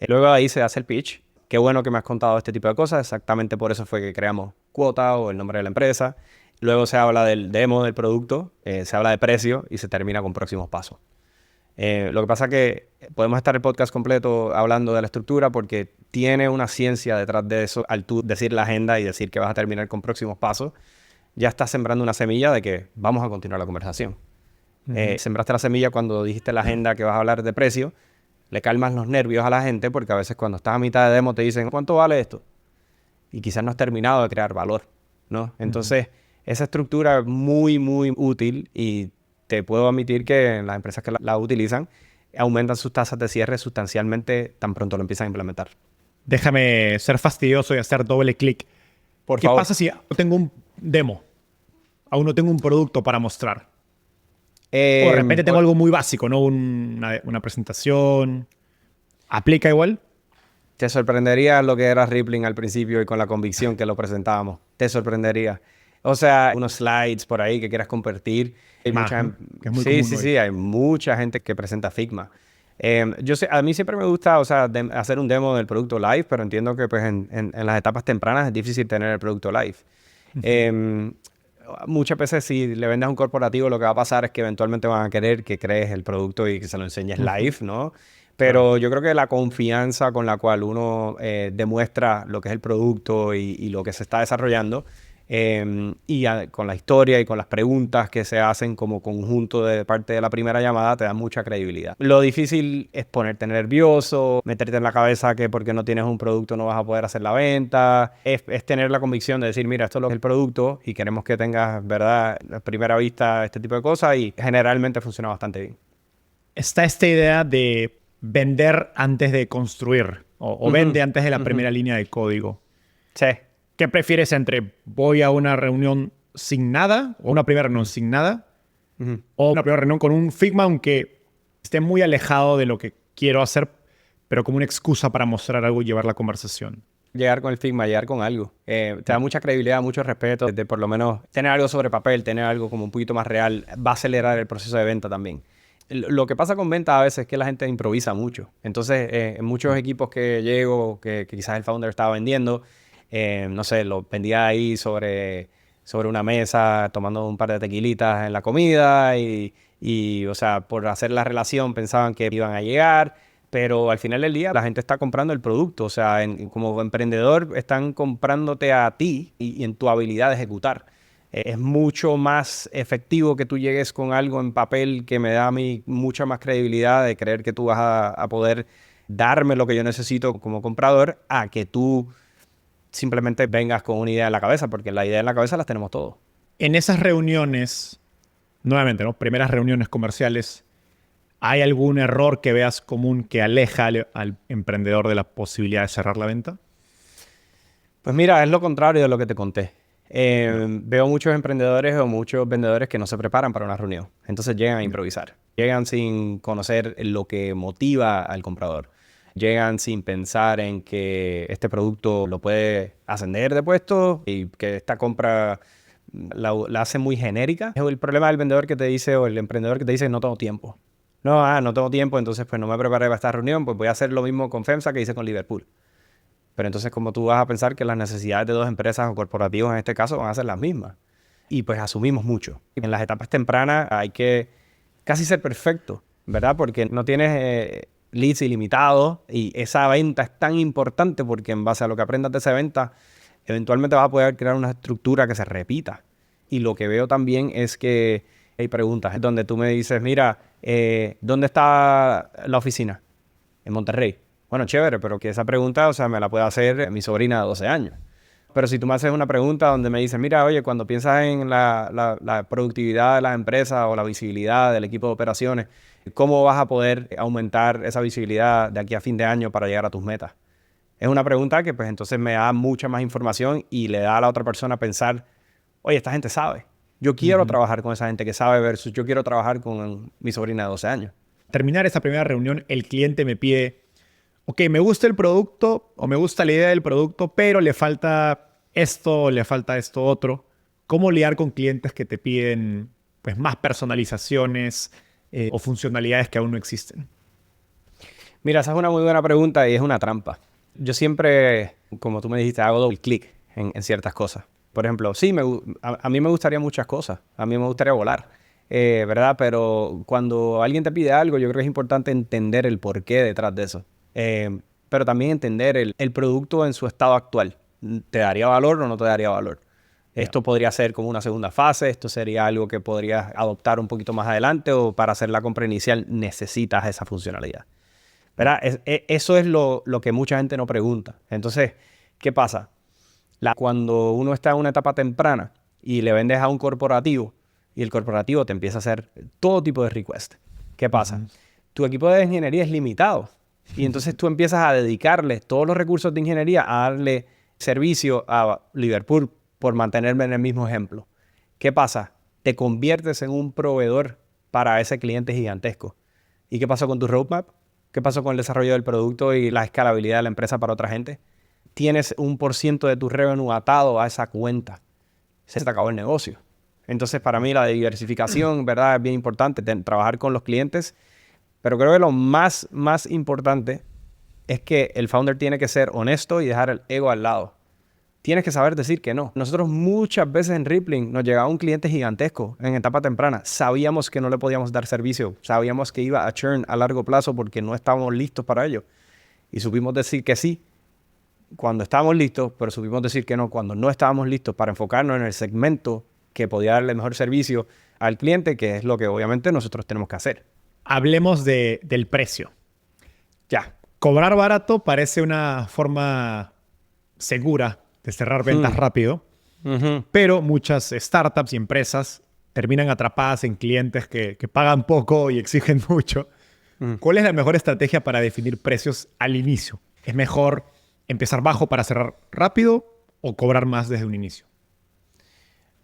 Luego de ahí se hace el pitch. Qué bueno que me has contado este tipo de cosas. Exactamente por eso fue que creamos Cuota o el nombre de la empresa. Luego se habla del demo del producto, se habla de precio y se termina con próximos pasos. Lo que pasa es que podemos estar el podcast completo hablando de la estructura porque tiene una ciencia detrás de eso. Al tú decir la agenda y decir que vas a terminar con próximos pasos, ya estás sembrando una semilla de que vamos a continuar la conversación. Sembraste la semilla cuando dijiste la agenda que vas a hablar de precio, le calmas los nervios a la gente porque a veces cuando estás a mitad de demo te dicen ¿cuánto vale esto? Y quizás no has terminado de crear valor, ¿no? Entonces, esa estructura es muy, muy útil y te puedo admitir que en las empresas que la utilizan aumentan sus tasas de cierre sustancialmente tan pronto lo empiezan a implementar. Déjame ser fastidioso y hacer doble clic. Por ¿Qué favor. pasa si no tengo un demo? Aún no tengo un producto para mostrar. O de repente tengo algo muy básico, ¿no? Una presentación. ¿Aplica igual? Te sorprendería lo que era Rippling al principio y con la convicción que lo presentábamos. Te sorprendería. O sea, unos slides por ahí que quieras compartir. Hay Figma, ¿no? Que es muy sí, común sí, hoy. sí. Hay mucha gente que presenta Figma. A mí siempre me gusta, o sea, hacer un demo del producto live, pero entiendo que pues, en las etapas tempranas es difícil tener el producto live. Muchas veces si le vendes a un corporativo lo que va a pasar es que eventualmente van a querer que crees el producto y que se lo enseñes live, ¿no? Pero yo creo que la confianza con la cual uno demuestra lo que es el producto y lo que se está desarrollando con la historia y con las preguntas que se hacen como conjunto de parte de la primera llamada te da mucha credibilidad. Lo difícil es ponerte nervioso, meterte en la cabeza que porque no tienes un producto no vas a poder hacer la venta. Es tener la convicción de decir, mira, esto es lo que es el producto y queremos que tengas, ¿verdad?, a primera vista este tipo de cosas y generalmente funciona bastante bien. Está esta idea de vender antes de construir o vende antes de la primera línea de código. Sí. ¿Qué prefieres entre voy a una reunión sin nada o una primera reunión sin nada o una primera reunión con un Figma aunque esté muy alejado de lo que quiero hacer pero como una excusa para mostrar algo y llevar la conversación? Llegar con el Figma, llegar con algo. Te da mucha credibilidad, mucho respeto. De por lo menos tener algo sobre papel, tener algo como un poquito más real, va a acelerar el proceso de venta también. Lo que pasa con venta a veces es que la gente improvisa mucho. Entonces, en muchos equipos que llego, que quizás el founder estaba vendiendo, no sé, lo vendía ahí sobre una mesa, tomando un par de tequilitas en la comida y, o sea, por hacer la relación pensaban que iban a llegar, pero al final del día la gente está comprando el producto. O sea, como emprendedor están comprándote a ti y en tu habilidad de ejecutar. Es mucho más efectivo que tú llegues con algo en papel que me da a mí mucha más credibilidad de creer que tú vas a poder darme lo que yo necesito como comprador a que tú simplemente vengas con una idea en la cabeza, porque la idea en la cabeza las tenemos todos. En esas reuniones, nuevamente, ¿no? Primeras reuniones comerciales, ¿Hay algún error que veas común que aleja al emprendedor de la posibilidad de cerrar la venta? Pues mira, es lo contrario de lo que te conté. Veo muchos emprendedores o muchos vendedores que no se preparan para una reunión. Entonces llegan a improvisar. Llegan sin conocer lo que motiva al comprador. Llegan sin pensar en que este producto lo puede ascender de puesto y que esta compra la hace muy genérica. Es el problema del vendedor que te dice o el emprendedor que te dice no tengo tiempo. No tengo tiempo, entonces pues no me preparé para esta reunión, pues voy a hacer lo mismo con FEMSA que hice con Liverpool. Pero entonces, como tú vas a pensar que las necesidades de dos empresas o corporativos en este caso van a ser las mismas. Y pues asumimos mucho. En las etapas tempranas hay que casi ser perfecto, ¿verdad? Porque no tienes leads ilimitados y esa venta es tan importante porque en base a lo que aprendas de esa venta, eventualmente vas a poder crear una estructura que se repita. Y lo que veo también es que hay preguntas donde tú me dices, mira, ¿dónde está la oficina? En Monterrey. Bueno, chévere, pero que esa pregunta, o sea, me la puede hacer mi sobrina de 12 años. Pero si tú me haces una pregunta donde me dices, mira, oye, cuando piensas en la productividad de las empresas o la visibilidad del equipo de operaciones, ¿cómo vas a poder aumentar esa visibilidad de aquí a fin de año para llegar a tus metas? Es una pregunta que pues entonces me da mucha más información y le da a la otra persona a pensar, oye, esta gente sabe. Yo quiero trabajar con esa gente que sabe versus yo quiero trabajar con mi sobrina de 12 años. Terminar esa primera reunión, el cliente me pide, ok, me gusta el producto o me gusta la idea del producto, pero le falta esto, le falta esto otro. ¿Cómo lidiar con clientes que te piden pues, más personalizaciones o funcionalidades que aún no existen? Mira, esa es una muy buena pregunta y es una trampa. Yo siempre, como tú me dijiste, hago doble clic en ciertas cosas. Por ejemplo, sí, a mí me gustaría muchas cosas. A mí me gustaría volar, ¿verdad? Pero cuando alguien te pide algo, yo creo que es importante entender el porqué detrás de eso. Pero también entender el producto en su estado actual. ¿Te daría valor o no te daría valor? Esto podría ser como una segunda fase, esto sería algo que podrías adoptar un poquito más adelante o para hacer la compra inicial necesitas esa funcionalidad. ¿Verdad? Eso es lo que mucha gente no pregunta. Entonces, ¿qué pasa? Cuando uno está en una etapa temprana y le vendes a un corporativo y el corporativo te empieza a hacer todo tipo de requests, ¿qué pasa? Tu equipo de ingeniería es limitado y entonces tú empiezas a dedicarle todos los recursos de ingeniería a darle servicio a Liverpool, por mantenerme en el mismo ejemplo. ¿Qué pasa? Te conviertes en un proveedor para ese cliente gigantesco. ¿Y qué pasó con tu roadmap? ¿Qué pasó con el desarrollo del producto y la escalabilidad de la empresa para otra gente? Tienes un % de tu revenue atado a esa cuenta. Se te acabó el negocio. Entonces, para mí la diversificación, ¿verdad? Es bien importante, trabajar con los clientes. Pero creo que lo más importante es que el founder tiene que ser honesto y dejar el ego al lado. Tienes que saber decir que no. Nosotros muchas veces en Rippling nos llegaba un cliente gigantesco en etapa temprana. Sabíamos que no le podíamos dar servicio. Sabíamos que iba a churn a largo plazo porque no estábamos listos para ello. Y supimos decir que sí cuando estábamos listos, pero supimos decir que no cuando no estábamos listos para enfocarnos en el segmento que podía darle mejor servicio al cliente, que es lo que obviamente nosotros tenemos que hacer. Hablemos del precio. Ya. Cobrar barato parece una forma segura de cerrar ventas rápido, pero muchas startups y empresas terminan atrapadas en clientes que pagan poco y exigen mucho. ¿Cuál es la mejor estrategia para definir precios al inicio? ¿Es mejor empezar bajo para cerrar rápido o cobrar más desde un inicio?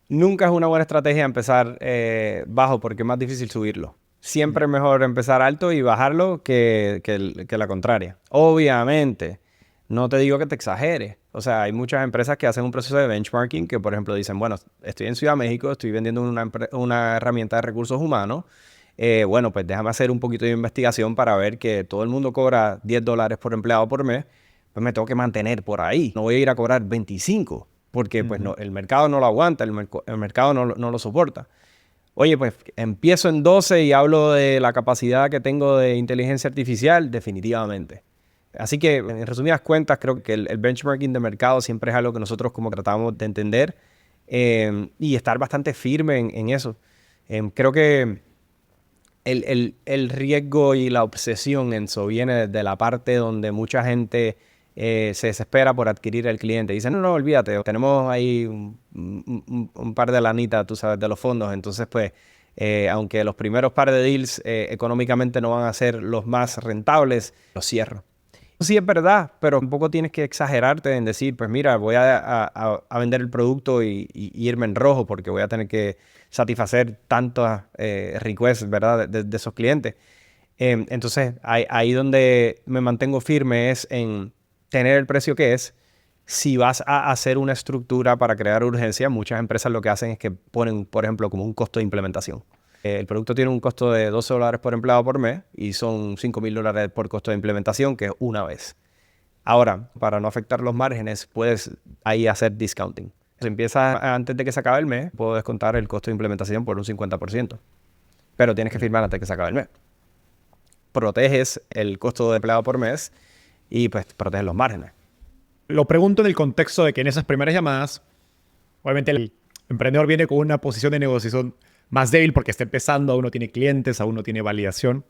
Nunca es una buena estrategia empezar bajo porque es más difícil subirlo. Siempre es mejor empezar alto y bajarlo que la contraria. Obviamente, no te digo que te exageres. O sea, hay muchas empresas que hacen un proceso de benchmarking que, por ejemplo, dicen, bueno, estoy en Ciudad de México, estoy vendiendo una herramienta de recursos humanos. Bueno, pues déjame hacer un poquito de investigación para ver que todo el mundo cobra $10 por empleado por mes. Pues me tengo que mantener por ahí. No voy a ir a cobrar 25 porque pues, no, el mercado no lo aguanta, el mercado no lo soporta. Oye, pues empiezo en 12 y hablo de la capacidad que tengo de inteligencia artificial, definitivamente. Así que, en resumidas cuentas, creo que el benchmarking de mercado siempre es algo que nosotros como tratamos de entender y estar bastante firme en eso. Creo que el riesgo y la obsesión en eso viene de la parte donde mucha gente se desespera por adquirir el cliente. Dicen, no, olvídate, tenemos ahí un par de lanitas, tú sabes, de los fondos. Entonces, pues, Aunque los primeros par de deals económicamente no van a ser los más rentables, los cierro. Sí, es verdad, pero tampoco tienes que exagerarte en decir, pues mira, voy a vender el producto y irme en rojo porque voy a tener que satisfacer tantas requests, ¿verdad? De esos clientes. Entonces, ahí donde me mantengo firme es en tener el precio que es. Si vas a hacer una estructura para crear urgencia, muchas empresas lo que hacen es que ponen, por ejemplo, como un costo de implementación. El producto tiene un costo de $12 por empleado por mes y son $5,000 por costo de implementación, que es una vez. Ahora, para no afectar los márgenes, puedes ahí hacer discounting. Si empiezas antes de que se acabe el mes, puedo descontar el costo de implementación por un 50%. Pero tienes que firmar antes de que se acabe el mes. Proteges el costo de empleado por mes y pues proteges los márgenes. Lo pregunto en el contexto de que en esas primeras llamadas, obviamente el emprendedor viene con una posición de negociación más débil porque está empezando, aún no tiene clientes, aún no tiene validación.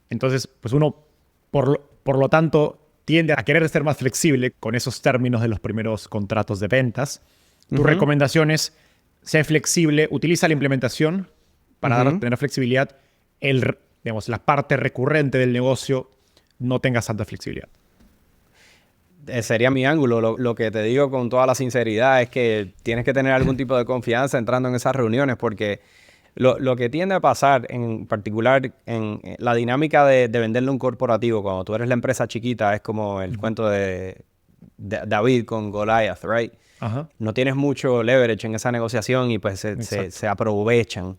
Entonces, pues uno, por lo tanto, tiende a querer ser más flexible con esos términos de los primeros contratos de ventas. Tu recomendación es, sé flexible, utiliza la implementación para tener flexibilidad. La parte recurrente del negocio no tengas tanta flexibilidad. Sería mi ángulo. Lo que te digo con toda la sinceridad es que tienes que tener algún tipo de confianza entrando en esas reuniones porque lo que tiende a pasar, en particular en la dinámica de venderle a un corporativo, cuando tú eres la empresa chiquita, es como el cuento de David con Goliath, ¿right? No tienes mucho leverage en esa negociación y pues se aprovechan.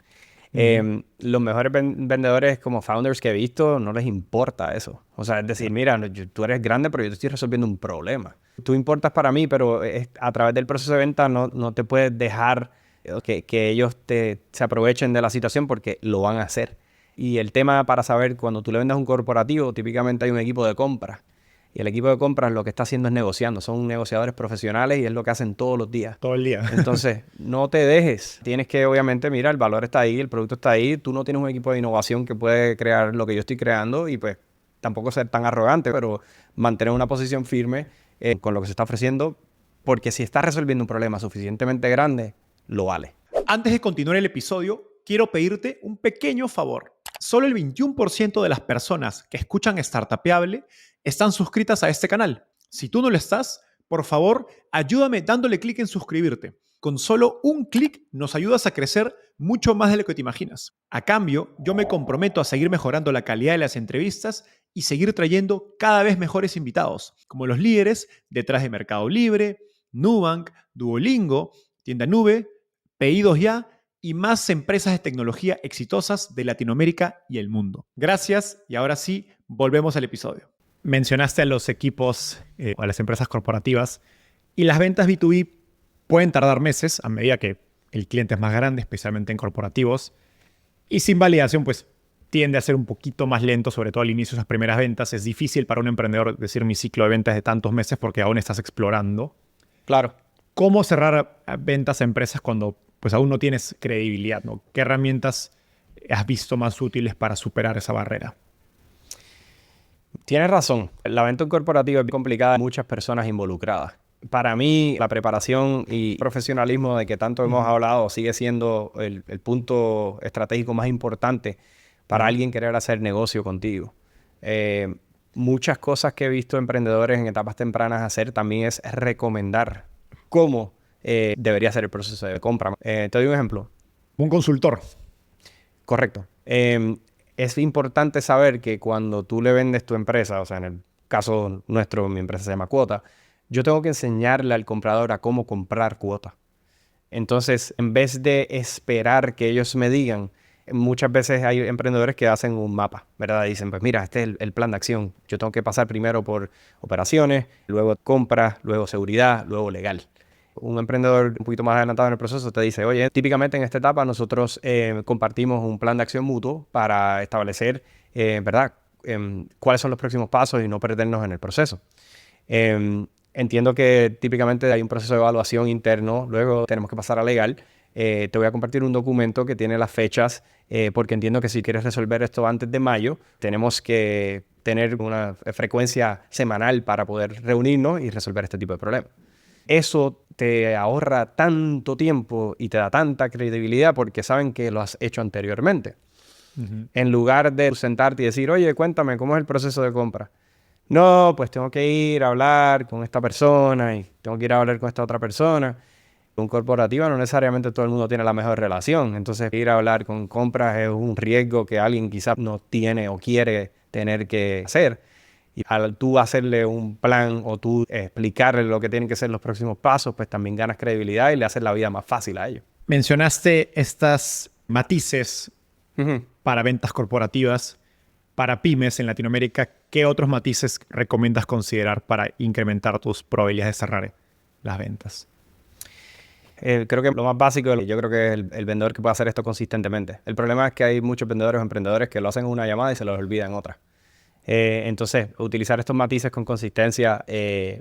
Los mejores vendedores como founders que he visto, no les importa eso. O sea, es decir, mira, tú eres grande, pero yo te estoy resolviendo un problema. Tú importas para mí, pero a través del proceso de venta no te puedes dejar que ellos se aprovechen de la situación porque lo van a hacer. Y el tema para saber, cuando tú le vendes a un corporativo, típicamente hay un equipo de compra. Y el equipo de compras lo que está haciendo es negociando. Son negociadores profesionales y es lo que hacen todos los días. Todo el día. Entonces, no te dejes. Tienes que, obviamente, mira, el valor está ahí, el producto está ahí. Tú no tienes un equipo de innovación que puede crear lo que yo estoy creando y pues tampoco ser tan arrogante, pero mantener una posición firme con lo que se está ofreciendo. Porque si estás resolviendo un problema suficientemente grande, lo vale. Antes de continuar el episodio, quiero pedirte un pequeño favor. Solo el 21% de las personas que escuchan Startupeable están suscritas a este canal. Si tú no lo estás, por favor, ayúdame dándole clic en suscribirte. Con solo un clic nos ayudas a crecer mucho más de lo que te imaginas. A cambio, yo me comprometo a seguir mejorando la calidad de las entrevistas y seguir trayendo cada vez mejores invitados, como los líderes detrás de Mercado Libre, Nubank, Duolingo, Tienda Nube, Pedidos Ya y más empresas de tecnología exitosas de Latinoamérica y el mundo. Gracias y ahora sí, volvemos al episodio. Mencionaste a los equipos o a las empresas corporativas y las ventas B2B pueden tardar meses a medida que el cliente es más grande, especialmente en corporativos. Y sin validación, pues tiende a ser un poquito más lento, sobre todo al inicio de esas primeras ventas. Es difícil para un emprendedor decir mi ciclo de ventas de tantos meses porque aún estás explorando. Claro. ¿Cómo cerrar ventas a empresas cuando pues aún no tienes credibilidad, ¿no? ¿Qué herramientas has visto más útiles para superar esa barrera? Tienes razón. La venta corporativa es complicada, hay muchas personas involucradas. Para mí, la preparación y profesionalismo de que tanto hemos hablado sigue siendo el punto estratégico más importante para alguien querer hacer negocio contigo. Muchas cosas que he visto emprendedores en etapas tempranas hacer también es recomendar cómo debería ser el proceso de compra. Te doy un ejemplo. Un consultor. Correcto. Es importante saber que cuando tú le vendes tu empresa, o sea, en el caso nuestro, mi empresa se llama Cuota, yo tengo que enseñarle al comprador a cómo comprar Cuota. Entonces, en vez de esperar que ellos me digan, muchas veces hay emprendedores que hacen un mapa, ¿verdad? Dicen, pues mira, este es el plan de acción. Yo tengo que pasar primero por operaciones, luego compras, luego seguridad, luego legal. Un emprendedor un poquito más adelantado en el proceso te dice, oye, típicamente en esta etapa nosotros compartimos un plan de acción mutuo para establecer, ¿verdad? Cuáles son los próximos pasos y no perdernos en el proceso. Entiendo que típicamente hay un proceso de evaluación interno, luego tenemos que pasar a legal. Te voy a compartir un documento que tiene las fechas, porque entiendo que si quieres resolver esto antes de mayo, tenemos que tener una frecuencia semanal para poder reunirnos y resolver este tipo de problemas. Eso te ahorra tanto tiempo y te da tanta credibilidad porque saben que lo has hecho anteriormente. En lugar de sentarte y decir, oye, cuéntame, ¿cómo es el proceso de compra? No, pues tengo que ir a hablar con esta persona y tengo que ir a hablar con esta otra persona. Con corporativa no necesariamente todo el mundo tiene la mejor relación. Entonces, ir a hablar con compras es un riesgo que alguien quizás no tiene o quiere tener que hacer. Y al tú hacerle un plan o tú explicarle lo que tienen que ser los próximos pasos, pues también ganas credibilidad y le haces la vida más fácil a ellos. Mencionaste estas matices para ventas corporativas, para pymes en Latinoamérica. ¿Qué otros matices recomiendas considerar para incrementar tus probabilidades de cerrar las ventas? Creo que lo más básico, yo creo que es el vendedor que puede hacer esto consistentemente. El problema es que hay muchos vendedores o emprendedores que lo hacen en una llamada y se los olvida en otra. Entonces, utilizar estos matices con consistencia,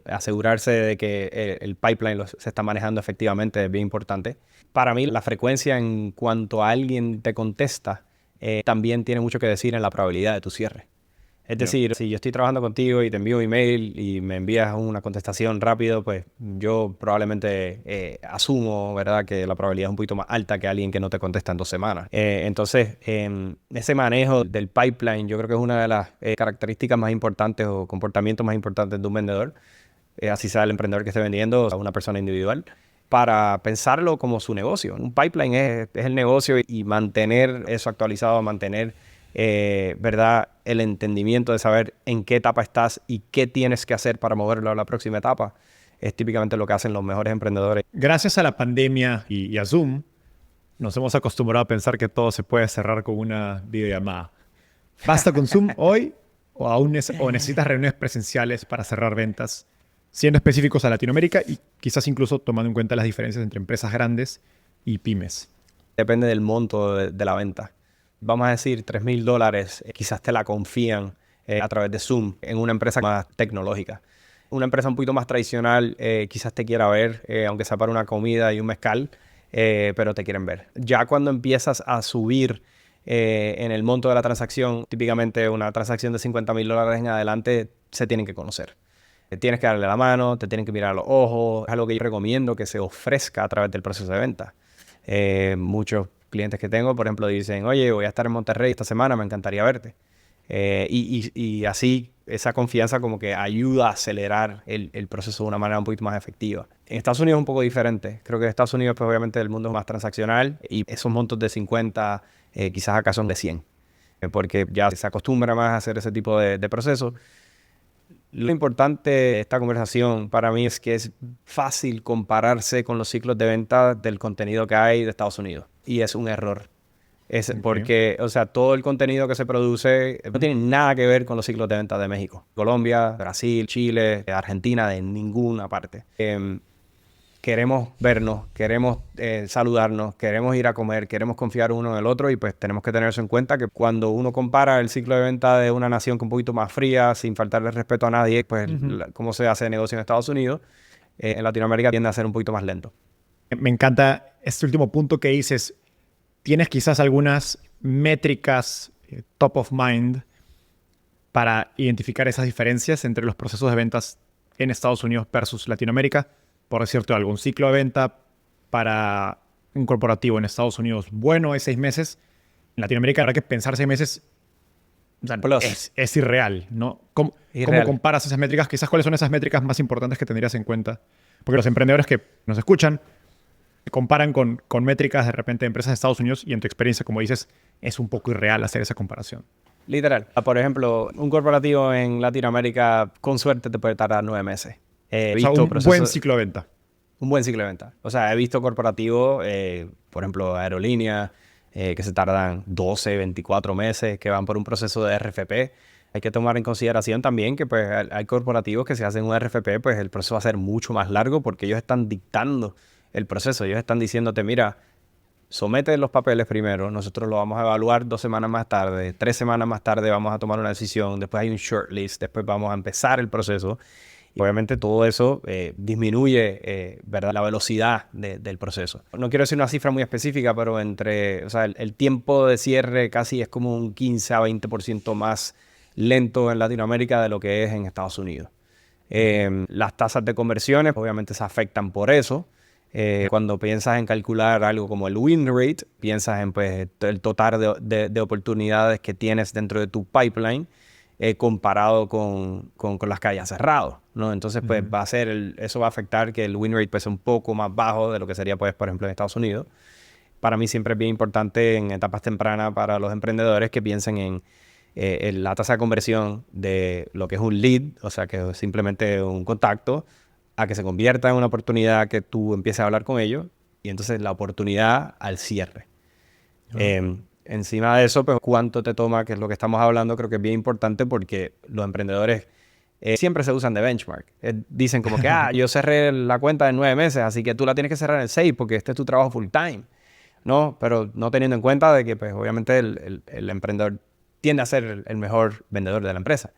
asegurarse de que el pipeline se está manejando efectivamente es bien importante. Para mí, la frecuencia en cuanto a alguien te contesta también tiene mucho que decir en la probabilidad de tu cierre. Es decir, si yo estoy trabajando contigo y te envío un email y me envías una contestación rápido, pues yo probablemente asumo, ¿verdad?, que la probabilidad es un poquito más alta que alguien que no te contesta en 2 semanas. Entonces, ese manejo del pipeline yo creo que es una de las características más importantes o comportamientos más importantes de un vendedor, así sea el emprendedor que esté vendiendo o una persona individual, para pensarlo como su negocio. Un pipeline es el negocio y mantener eso actualizado, mantener ¿verdad?, el entendimiento de saber en qué etapa estás y qué tienes que hacer para moverlo a la próxima etapa es típicamente lo que hacen los mejores emprendedores. Gracias a la pandemia y a Zoom, nos hemos acostumbrado a pensar que todo se puede cerrar con una videollamada. ¿Basta con Zoom hoy o necesitas reuniones presenciales para cerrar ventas? Siendo específicos a Latinoamérica y quizás incluso tomando en cuenta las diferencias entre empresas grandes y pymes. Depende del monto de la venta. Vamos a decir, $3,000, quizás te la confían a través de Zoom en una empresa más tecnológica. Una empresa un poquito más tradicional quizás te quiera ver, aunque sea para una comida y un mezcal, pero te quieren ver. Ya cuando empiezas a subir en el monto de la transacción, típicamente una transacción de $50,000 en adelante, se tienen que conocer. Tienes que darle la mano, te tienen que mirar a los ojos. Es algo que yo recomiendo que se ofrezca a través del proceso de venta. Muchos clientes que tengo, por ejemplo, dicen, oye, voy a estar en Monterrey esta semana, me encantaría verte. Y así esa confianza como que ayuda a acelerar el proceso de una manera un poquito más efectiva. En Estados Unidos es un poco diferente. Creo que en Estados Unidos, pues obviamente el mundo es más transaccional y esos montos de 50 quizás acá son de 100. Porque ya se acostumbra más a hacer ese tipo de procesos. Lo importante de esta conversación para mí es que es fácil compararse con los ciclos de venta del contenido que hay de Estados Unidos. Y es un error. Es porque, o sea, todo el contenido que se produce no tiene nada que ver con los ciclos de venta de México, Colombia, Brasil, Chile, Argentina, de ninguna parte. Queremos vernos, queremos saludarnos, queremos ir a comer, queremos confiar uno en el otro y pues tenemos que tener eso en cuenta que cuando uno compara el ciclo de venta de una nación que es un poquito más fría, sin faltarle respeto a nadie, pues cómo se hace negocio en Estados Unidos, en Latinoamérica tiende a ser un poquito más lento. Me encanta este último punto que dices. ¿Tienes quizás algunas métricas top of mind para identificar esas diferencias entre los procesos de ventas en Estados Unidos versus Latinoamérica? Por decirte algo, un ciclo de venta para un corporativo en Estados Unidos bueno es 6 meses. En Latinoamérica habrá que pensar 6 meses. O sea, es irreal, ¿no? ¿Cómo comparas esas métricas? Quizás cuáles son esas métricas más importantes que tendrías en cuenta. Porque los emprendedores que nos escuchan comparan con métricas de repente de empresas de Estados Unidos y en tu experiencia, como dices, es un poco irreal hacer esa comparación. Literal. Por ejemplo, un corporativo en Latinoamérica con suerte te puede tardar 9 meses. Buen ciclo de venta. Un buen ciclo de venta. O sea, he visto corporativos, por ejemplo, aerolíneas, que se tardan 12, 24 meses, que van por un proceso de RFP. Hay que tomar en consideración también que pues, hay corporativos que si hacen un RFP, pues el proceso va a ser mucho más largo porque ellos están dictando el proceso. Ellos están diciéndote, mira, somete los papeles primero, nosotros lo vamos a evaluar 2 semanas más tarde, 3 semanas más tarde vamos a tomar una decisión, después hay un shortlist, después vamos a empezar el proceso. Y obviamente todo eso disminuye ¿verdad?, la velocidad del proceso. No quiero decir una cifra muy específica, pero o sea, el tiempo de cierre casi es como un 15 a 20% más lento en Latinoamérica de lo que es en Estados Unidos. Las tasas de conversiones obviamente se afectan por eso. Cuando piensas en calcular algo como el win rate, piensas en pues, el total de oportunidades que tienes dentro de tu pipeline comparado con las que hayas cerrado, ¿no? Entonces, pues eso va a afectar que el win rate pues, sea un poco más bajo de lo que sería, pues, por ejemplo, en Estados Unidos. Para mí siempre es bien importante en etapas tempranas para los emprendedores que piensen en la tasa de conversión de lo que es un lead, o sea, que es simplemente un contacto, a que se convierta en una oportunidad que tú empieces a hablar con ellos y entonces la oportunidad al cierre. Encima de eso, pues cuánto te toma, que es lo que estamos hablando, creo que es bien importante porque los emprendedores siempre se usan de benchmark. Dicen como que, yo cerré la cuenta en 9 meses, así que tú la tienes que cerrar en 6 porque este es tu trabajo full time, ¿no? Pero no teniendo en cuenta de que, pues, obviamente el emprendedor tiende a ser el mejor vendedor de la empresa.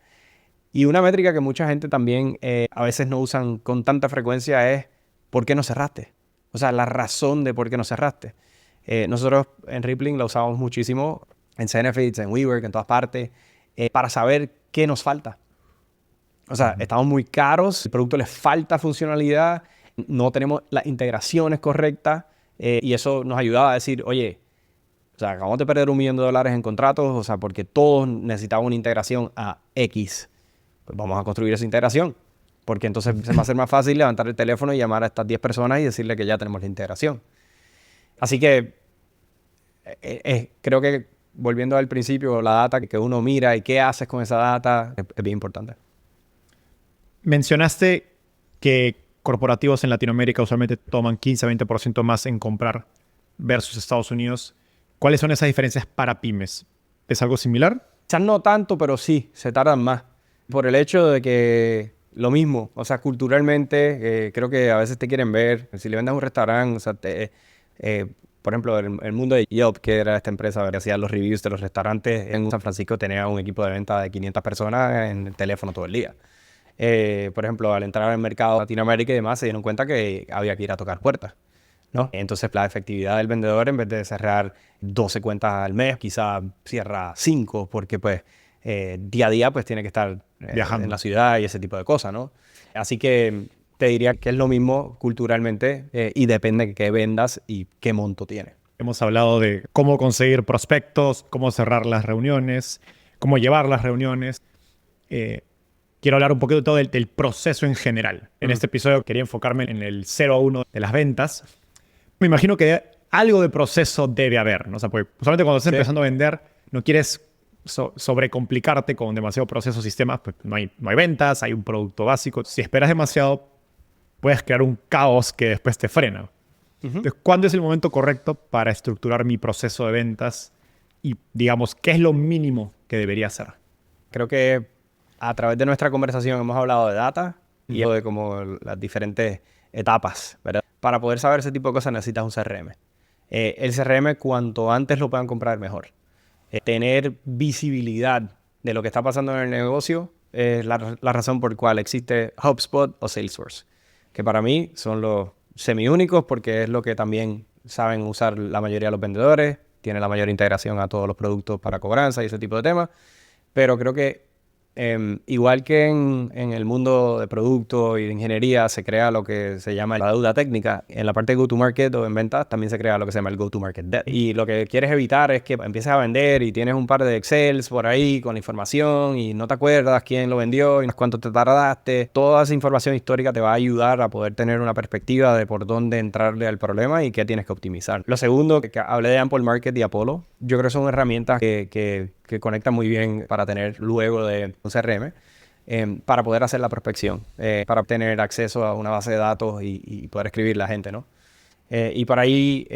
Y una métrica que mucha gente también a veces no usan con tanta frecuencia es ¿por qué no cerraste? O sea, la razón de por qué no cerraste. Nosotros en Rippling la usamos muchísimo en Zenefits, en WeWork, en todas partes, para saber qué nos falta. O sea, estamos muy caros, el producto les falta funcionalidad, no tenemos las integraciones correctas y eso nos ayudaba a decir, oye, o sea, acabamos de perder $1 millón en contratos, o sea, porque todos necesitaban una integración a X. Pues vamos a construir esa integración, porque entonces se va a hacer más fácil levantar el teléfono y llamar a estas 10 personas y decirle que ya tenemos la integración. Así que creo que volviendo al principio, la data que uno mira y qué haces con esa data es bien importante. Mencionaste que corporativos en Latinoamérica usualmente toman 15-20% más en comprar versus Estados Unidos. ¿Cuáles son esas diferencias para pymes? ¿Es algo similar? Quizás no tanto, pero sí, se tardan más. Por el hecho de que lo mismo, o sea, culturalmente creo que a veces te quieren ver. Si le vendes a un restaurante, o sea, por ejemplo, el mundo de Yelp, que era esta empresa que hacía los reviews de los restaurantes, en San Francisco tenía un equipo de venta de 500 personas en el teléfono todo el día. Por ejemplo, al entrar al mercado de Latinoamérica y demás, se dieron cuenta que había que ir a tocar puertas, ¿no? Entonces, la efectividad del vendedor, en vez de cerrar 12 cuentas al mes, quizá cierra 5, porque pues día a día pues tiene que estar viajando en la ciudad y ese tipo de cosas, ¿no? Así que te diría que es lo mismo culturalmente y depende de qué vendas y qué monto tiene. Hemos hablado de cómo conseguir prospectos, cómo cerrar las reuniones, cómo llevar las reuniones. Quiero hablar un poquito del proceso en general. En este episodio quería enfocarme en el 0 a 1 de las ventas. Me imagino que algo de proceso debe haber, ¿no? O sea, porque usualmente cuando estás empezando a vender, no quieres sobrecomplicarte con demasiado proceso, sistemas, pues no hay ventas, hay un producto básico. Si esperas demasiado, puedes crear un caos que después te frena. Entonces, ¿cuándo es el momento correcto para estructurar mi proceso de ventas? Y, digamos, ¿qué es lo mínimo que debería hacer? Creo que a través de nuestra conversación hemos hablado de data y de como las diferentes etapas, ¿verdad? Para poder saber ese tipo de cosas necesitas un CRM. El CRM, cuanto antes lo puedan comprar, mejor. Tener visibilidad de lo que está pasando en el negocio es la razón por la cual existe HubSpot o Salesforce, que para mí son los semi-únicos porque es lo que también saben usar la mayoría de los vendedores, tiene la mayor integración a todos los productos para cobranza y ese tipo de temas, pero creo que igual que en el mundo de producto y de ingeniería se crea lo que se llama la deuda técnica, en la parte de go-to-market o en ventas también se crea lo que se llama el go-to-market debt. Y lo que quieres evitar es que empieces a vender y tienes un par de Excels por ahí con la información y no te acuerdas quién lo vendió y cuánto te tardaste. Toda esa información histórica te va a ayudar a poder tener una perspectiva de por dónde entrarle al problema y qué tienes que optimizar. Lo segundo, que hablé de Ample Market y Apollo, yo creo que son herramientas que conectan muy bien para tener luego de un CRM, para poder hacer la prospección, para obtener acceso a una base de datos y poder escribir la gente, ¿no? Y por ahí,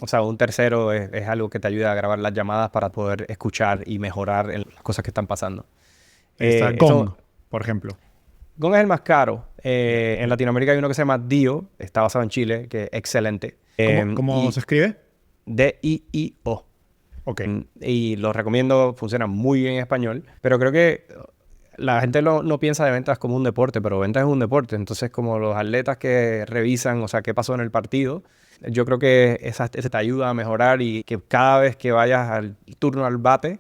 o sea, un tercero es algo que te ayuda a grabar las llamadas para poder escuchar y mejorar en las cosas que están pasando. Está Gong, por ejemplo. Gong es el más caro. En Latinoamérica hay uno que se llama Dio, está basado en Chile, que es excelente. ¿Cómo se escribe? D-I-I-O. Ok. Y lo recomiendo, funciona muy bien en español, pero creo que la gente no piensa de ventas como un deporte, pero ventas es un deporte. Entonces, como los atletas que revisan, o sea, qué pasó en el partido, yo creo que ese te ayuda a mejorar y que cada vez que vayas al turno al bate,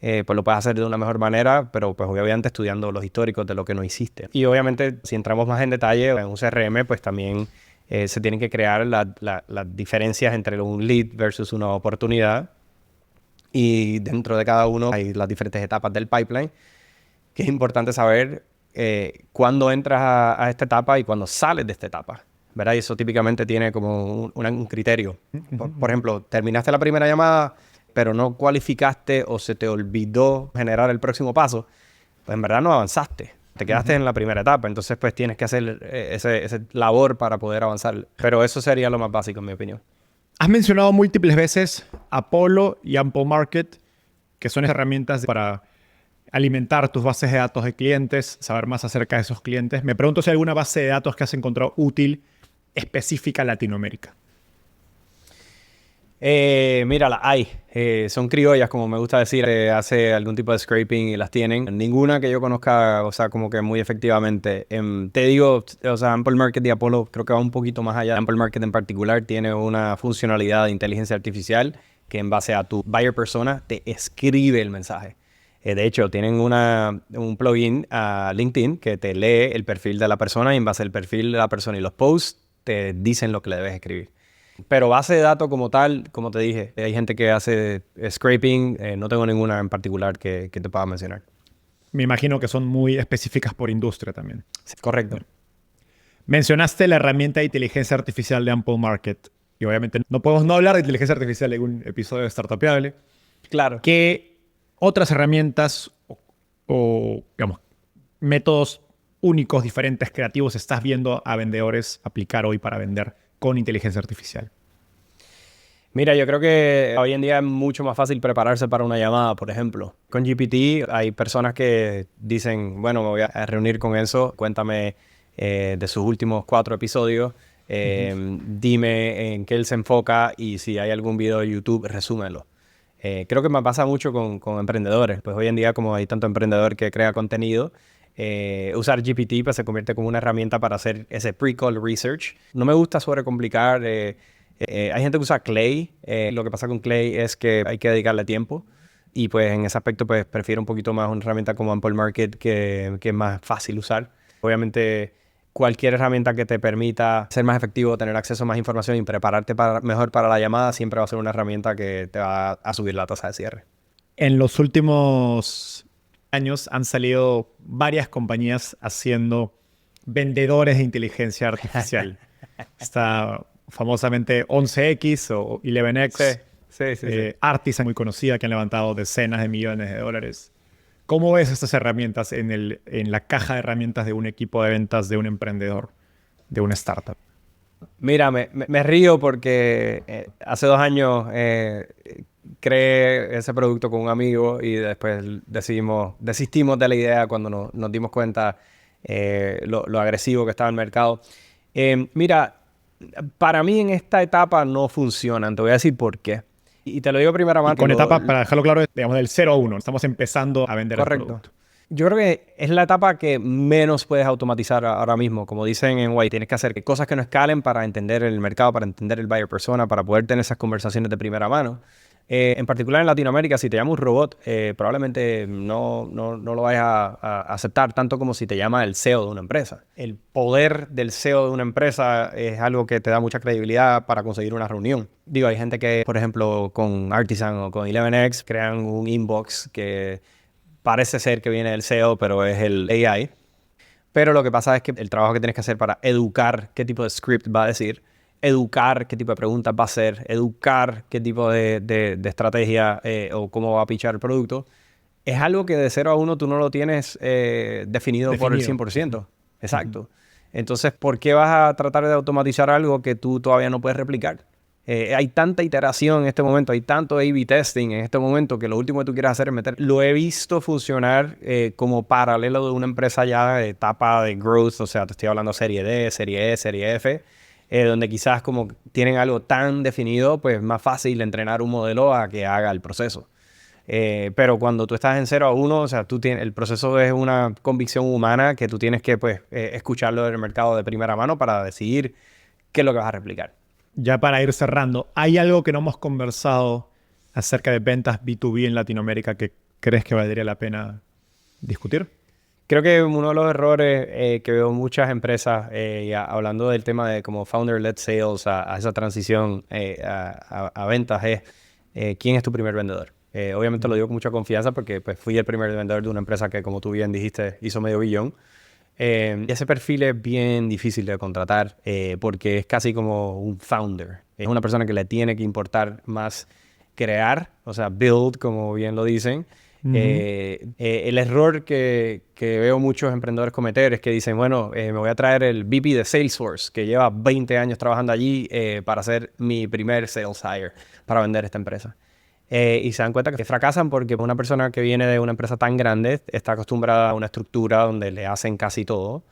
pues lo puedes hacer de una mejor manera, pero pues obviamente estudiando los históricos de lo que no hiciste. Y obviamente si entramos más en detalle en un CRM, pues también se tienen que crear las diferencias entre un lead versus una oportunidad. Y dentro de cada uno hay las diferentes etapas del pipeline, que es importante saber cuándo entras a esta etapa y cuándo sales de esta etapa, ¿verdad? Y eso típicamente tiene como un criterio. Por ejemplo, terminaste la primera llamada, pero no cualificaste o se te olvidó generar el próximo paso, pues en verdad no avanzaste. Te quedaste en la primera etapa, entonces pues tienes que hacer ese labor para poder avanzar. Pero eso sería lo más básico, en mi opinión. Has mencionado múltiples veces Apollo y Ample Market, que son herramientas para alimentar tus bases de datos de clientes, saber más acerca de esos clientes. Me pregunto si hay alguna base de datos que has encontrado útil específica en Latinoamérica. Mira, las hay. Son criollas, como me gusta decir. Hace algún tipo de scraping y las tienen. Ninguna que yo conozca, o sea, como que muy efectivamente. Te digo, o sea, Ample Market y Apollo creo que va un poquito más allá. Ample Market en particular tiene una funcionalidad de inteligencia artificial que en base a tu buyer persona te escribe el mensaje. De hecho, tienen un plugin a LinkedIn que te lee el perfil de la persona y en base al perfil de la persona y los posts te dicen lo que le debes escribir. Pero base de datos como tal, como te dije, hay gente que hace scraping, no tengo ninguna en particular que te pueda mencionar. Me imagino que son muy específicas por industria también. Sí, correcto. Mencionaste la herramienta de inteligencia artificial de Ample Market. Y obviamente no podemos no hablar de inteligencia artificial en un episodio de Startupiable. Claro. ¿Qué otras herramientas o digamos, métodos únicos, diferentes, creativos estás viendo a vendedores aplicar hoy para vender con inteligencia artificial? Mira, yo creo que hoy en día es mucho más fácil prepararse para una llamada, por ejemplo. Con GPT hay personas que dicen, bueno, me voy a reunir con eso, cuéntame de sus últimos 4 episodios, dime en qué él se enfoca y si hay algún video de YouTube, resúmelo. Creo que me pasa mucho con emprendedores. Pues hoy en día, como hay tanto emprendedor que crea contenido, usar GPT pues, se convierte como una herramienta para hacer ese pre-call research. No me gusta sobrecomplicar. Hay gente que usa Clay. Lo que pasa con Clay es que hay que dedicarle tiempo. Y pues en ese aspecto pues prefiero un poquito más una herramienta como Ample Market que es más fácil usar. Obviamente cualquier herramienta que te permita ser más efectivo, tener acceso a más información y prepararte mejor para la llamada siempre va a ser una herramienta que te va a subir la tasa de cierre. En los últimos años han salido varias compañías haciendo vendedores de inteligencia artificial. Está famosamente 11X o 11X. Sí. Artisan, muy conocida, que han levantado decenas de millones de dólares. ¿Cómo ves estas herramientas en la caja de herramientas de un equipo de ventas, de un emprendedor, de una startup? Mira, me río porque hace 2 años creé ese producto con un amigo y después desistimos de la idea cuando nos dimos cuenta lo agresivo que estaba el mercado. Mira, para mí en esta etapa no funcionan. Te voy a decir por qué. Y te lo digo primera mano. Con etapas, para dejarlo claro, digamos del 0 a 1. Estamos empezando a vender el producto. Yo creo que es la etapa que menos puedes automatizar ahora mismo. Como dicen en White, tienes que hacer cosas que no escalen para entender el mercado, para entender el buyer persona, para poder tener esas conversaciones de primera mano. En particular en Latinoamérica, si te llama un robot, probablemente no lo vayas a aceptar tanto como si te llama el CEO de una empresa. El poder del CEO de una empresa es algo que te da mucha credibilidad para conseguir una reunión. Digo, hay gente que, por ejemplo, con Artisan o con 11X crean un inbox que parece ser que viene del CEO, pero es el AI. Pero lo que pasa es que el trabajo que tienes que hacer para educar qué tipo de script va a decir, educar qué tipo de preguntas va a hacer, educar qué tipo de estrategia o cómo va a pitchar el producto, es algo que de 0 a 1 tú no lo tienes definido por el 100%. Exacto. Entonces, ¿por qué vas a tratar de automatizar algo que tú todavía no puedes replicar? Hay tanta iteración en este momento, hay tanto A/B testing en este momento que lo último que tú quieres hacer es meter. Lo he visto funcionar como paralelo de una empresa ya de etapa de growth, o sea, te estoy hablando serie D, serie E, serie F, donde quizás como tienen algo tan definido, pues es más fácil entrenar un modelo a que haga el proceso. Pero cuando tú estás en 0 a 1, o sea, el proceso es una convicción humana que tú tienes que pues, escucharlo del mercado de primera mano para decidir qué es lo que vas a replicar. Ya para ir cerrando, ¿hay algo que no hemos conversado acerca de ventas B2B en Latinoamérica que crees que valdría la pena discutir? Creo que uno de los errores que veo muchas empresas, hablando del tema de como founder-led sales, a esa transición a ventas, es ¿quién es tu primer vendedor? Obviamente lo digo con mucha confianza porque pues, fui el primer vendedor de una empresa que, como tú bien dijiste, hizo $500 million. Y ese perfil es bien difícil de contratar porque es casi como un founder. Es una persona que le tiene que importar más crear, o sea, build, como bien lo dicen. El error que veo muchos emprendedores cometer es que dicen, bueno, me voy a traer el VP de Salesforce, que lleva 20 años trabajando allí para ser mi primer sales hire para vender esta empresa. Y se dan cuenta que fracasan porque una persona que viene de una empresa tan grande está acostumbrada a una estructura donde le hacen casi todo.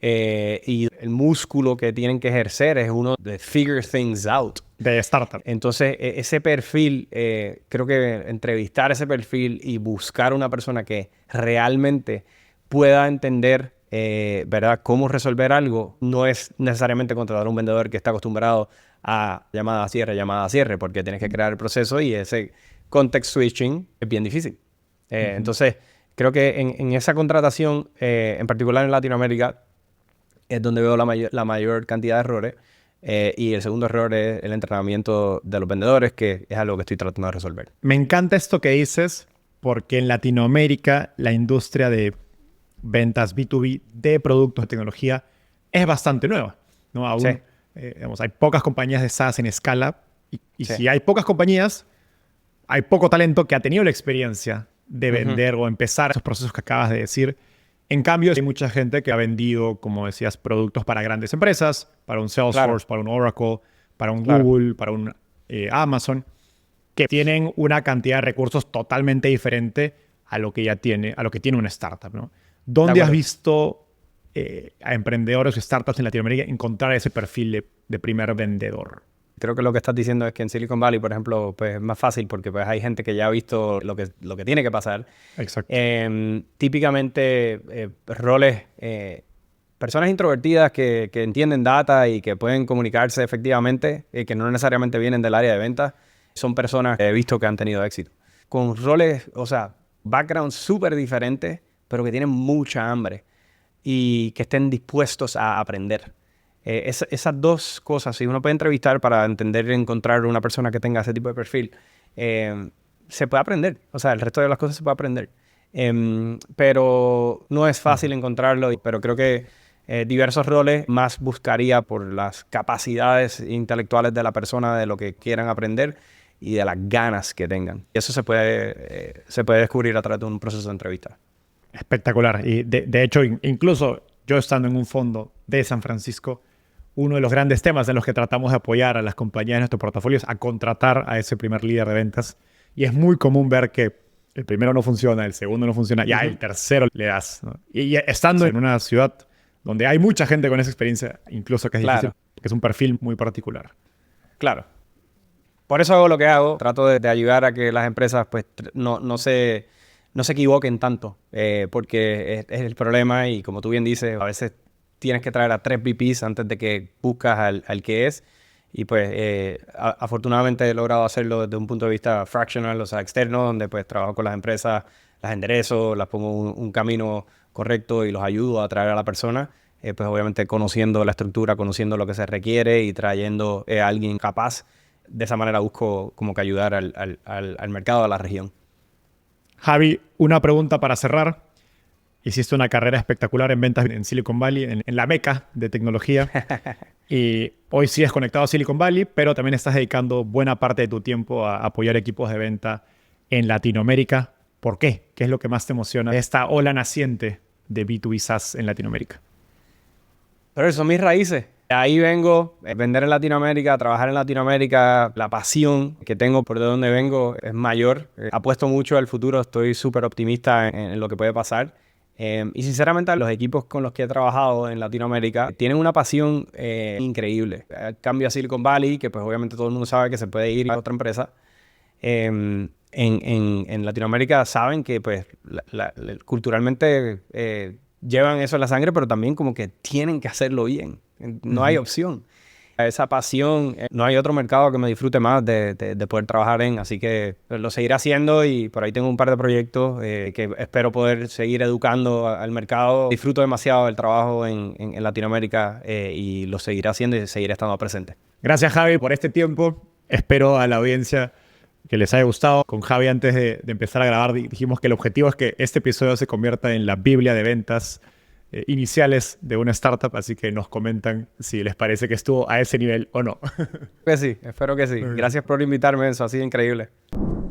Y el músculo que tienen que ejercer es uno de figure things out. De startup. Entonces, ese perfil, creo que entrevistar ese perfil y buscar una persona que realmente pueda entender, ¿verdad?, cómo resolver algo, no es necesariamente contratar a un vendedor que está acostumbrado a llamada a cierre, porque tienes que crear el proceso y ese context switching es bien difícil. Entonces, creo que en esa contratación, en particular en Latinoamérica, es donde veo la mayor cantidad de errores. Y el segundo error es el entrenamiento de los vendedores, que es algo que estoy tratando de resolver. Me encanta esto que dices, porque en Latinoamérica la industria de ventas B2B de productos de tecnología es bastante nueva, ¿no? Aún, Sí. Digamos, hay pocas compañías de SaaS en escala y Sí. si hay pocas compañías, hay poco talento que ha tenido la experiencia de vender o empezar esos procesos que acabas de decir. En cambio, hay mucha gente que ha vendido, como decías, productos para grandes empresas, para un Salesforce, para un Oracle, para un Google, para un Amazon, que tienen una cantidad de recursos totalmente diferente a lo que tiene una startup, ¿no? ¿Dónde has visto a emprendedores o startups en Latinoamérica encontrar ese perfil de primer vendedor? Creo que lo que estás diciendo es que en Silicon Valley, por ejemplo, pues es más fácil porque pues hay gente que ya ha visto lo que tiene que pasar. Exacto. Típicamente, roles, personas introvertidas que entienden data y que pueden comunicarse efectivamente, que no necesariamente vienen del área de ventas, son personas que he visto que han tenido éxito. Con roles, o sea, backgrounds súper diferentes, pero que tienen mucha hambre y que estén dispuestos a aprender. Esas dos cosas, si uno puede entrevistar para entender y encontrar una persona que tenga ese tipo de perfil, se puede aprender. O sea, el resto de las cosas se puede aprender. Pero no es fácil encontrarlo, pero creo que diversos roles más buscaría por las capacidades intelectuales de la persona, de lo que quieran aprender y de las ganas que tengan. Y eso se puede descubrir a través de un proceso de entrevista. Espectacular. Y de hecho, incluso yo estando en un fondo de San Francisco, uno de los grandes temas en los que tratamos de apoyar a las compañías de nuestro portafolio es a contratar a ese primer líder de ventas. Y es muy común ver que el primero no funciona, el segundo no funciona, ya el tercero le das, ¿no? Y estando en una ciudad donde hay mucha gente con esa experiencia, incluso que es difícil, porque es un perfil muy particular. Claro. Por eso hago lo que hago. Trato de ayudar a que las empresas pues, no se equivoquen tanto, porque es el problema y como tú bien dices, a veces tienes que traer a 3 VPs antes de que buscas al que es. Y pues afortunadamente he logrado hacerlo desde un punto de vista fractional, o sea, externo, donde pues trabajo con las empresas, las enderezo, las pongo un camino correcto y los ayudo a traer a la persona. Pues obviamente conociendo la estructura, conociendo lo que se requiere y trayendo a alguien capaz. De esa manera busco como que ayudar al mercado, a la región. Javi, una pregunta para cerrar. Hiciste una carrera espectacular en ventas en Silicon Valley, en la meca de tecnología. Y hoy sigues conectado a Silicon Valley, pero también estás dedicando buena parte de tu tiempo a apoyar equipos de venta en Latinoamérica. ¿Por qué? ¿Qué es lo que más te emociona de esta ola naciente de B2B SaaS en Latinoamérica? Pero eso son mis raíces. Ahí vengo, vender en Latinoamérica, trabajar en Latinoamérica, la pasión que tengo por de donde vengo es mayor. Apuesto mucho al futuro, estoy súper optimista en lo que puede pasar. Y sinceramente los equipos con los que he trabajado en Latinoamérica tienen una pasión increíble. Cambio a Silicon Valley, que pues obviamente todo el mundo sabe que se puede ir a otra empresa. En Latinoamérica saben que pues culturalmente llevan eso en la sangre, pero también como que tienen que hacerlo bien. No hay opción. Esa pasión, no hay otro mercado que me disfrute más de poder trabajar en, así que lo seguiré haciendo y por ahí tengo un par de proyectos que espero poder seguir educando al mercado. Disfruto demasiado del trabajo en Latinoamérica y lo seguiré haciendo y seguiré estando presente. Gracias, Javi, por este tiempo. Espero a la audiencia que les haya gustado. Con Javi, antes de empezar a grabar, dijimos que el objetivo es que este episodio se convierta en la Biblia de ventas iniciales de una startup, así que nos comentan si les parece que estuvo a ese nivel o no. Que sí, espero que sí. Gracias por invitarme, eso ha sido increíble.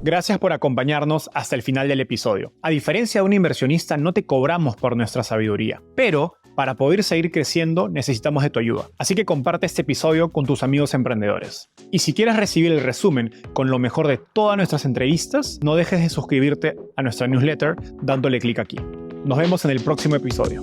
Gracias por acompañarnos hasta el final del episodio. A diferencia de un inversionista, no te cobramos por nuestra sabiduría, pero para poder seguir creciendo necesitamos de tu ayuda. Así que comparte este episodio con tus amigos emprendedores. Y si quieres recibir el resumen con lo mejor de todas nuestras entrevistas, no dejes de suscribirte a nuestra newsletter dándole clic aquí. Nos vemos en el próximo episodio.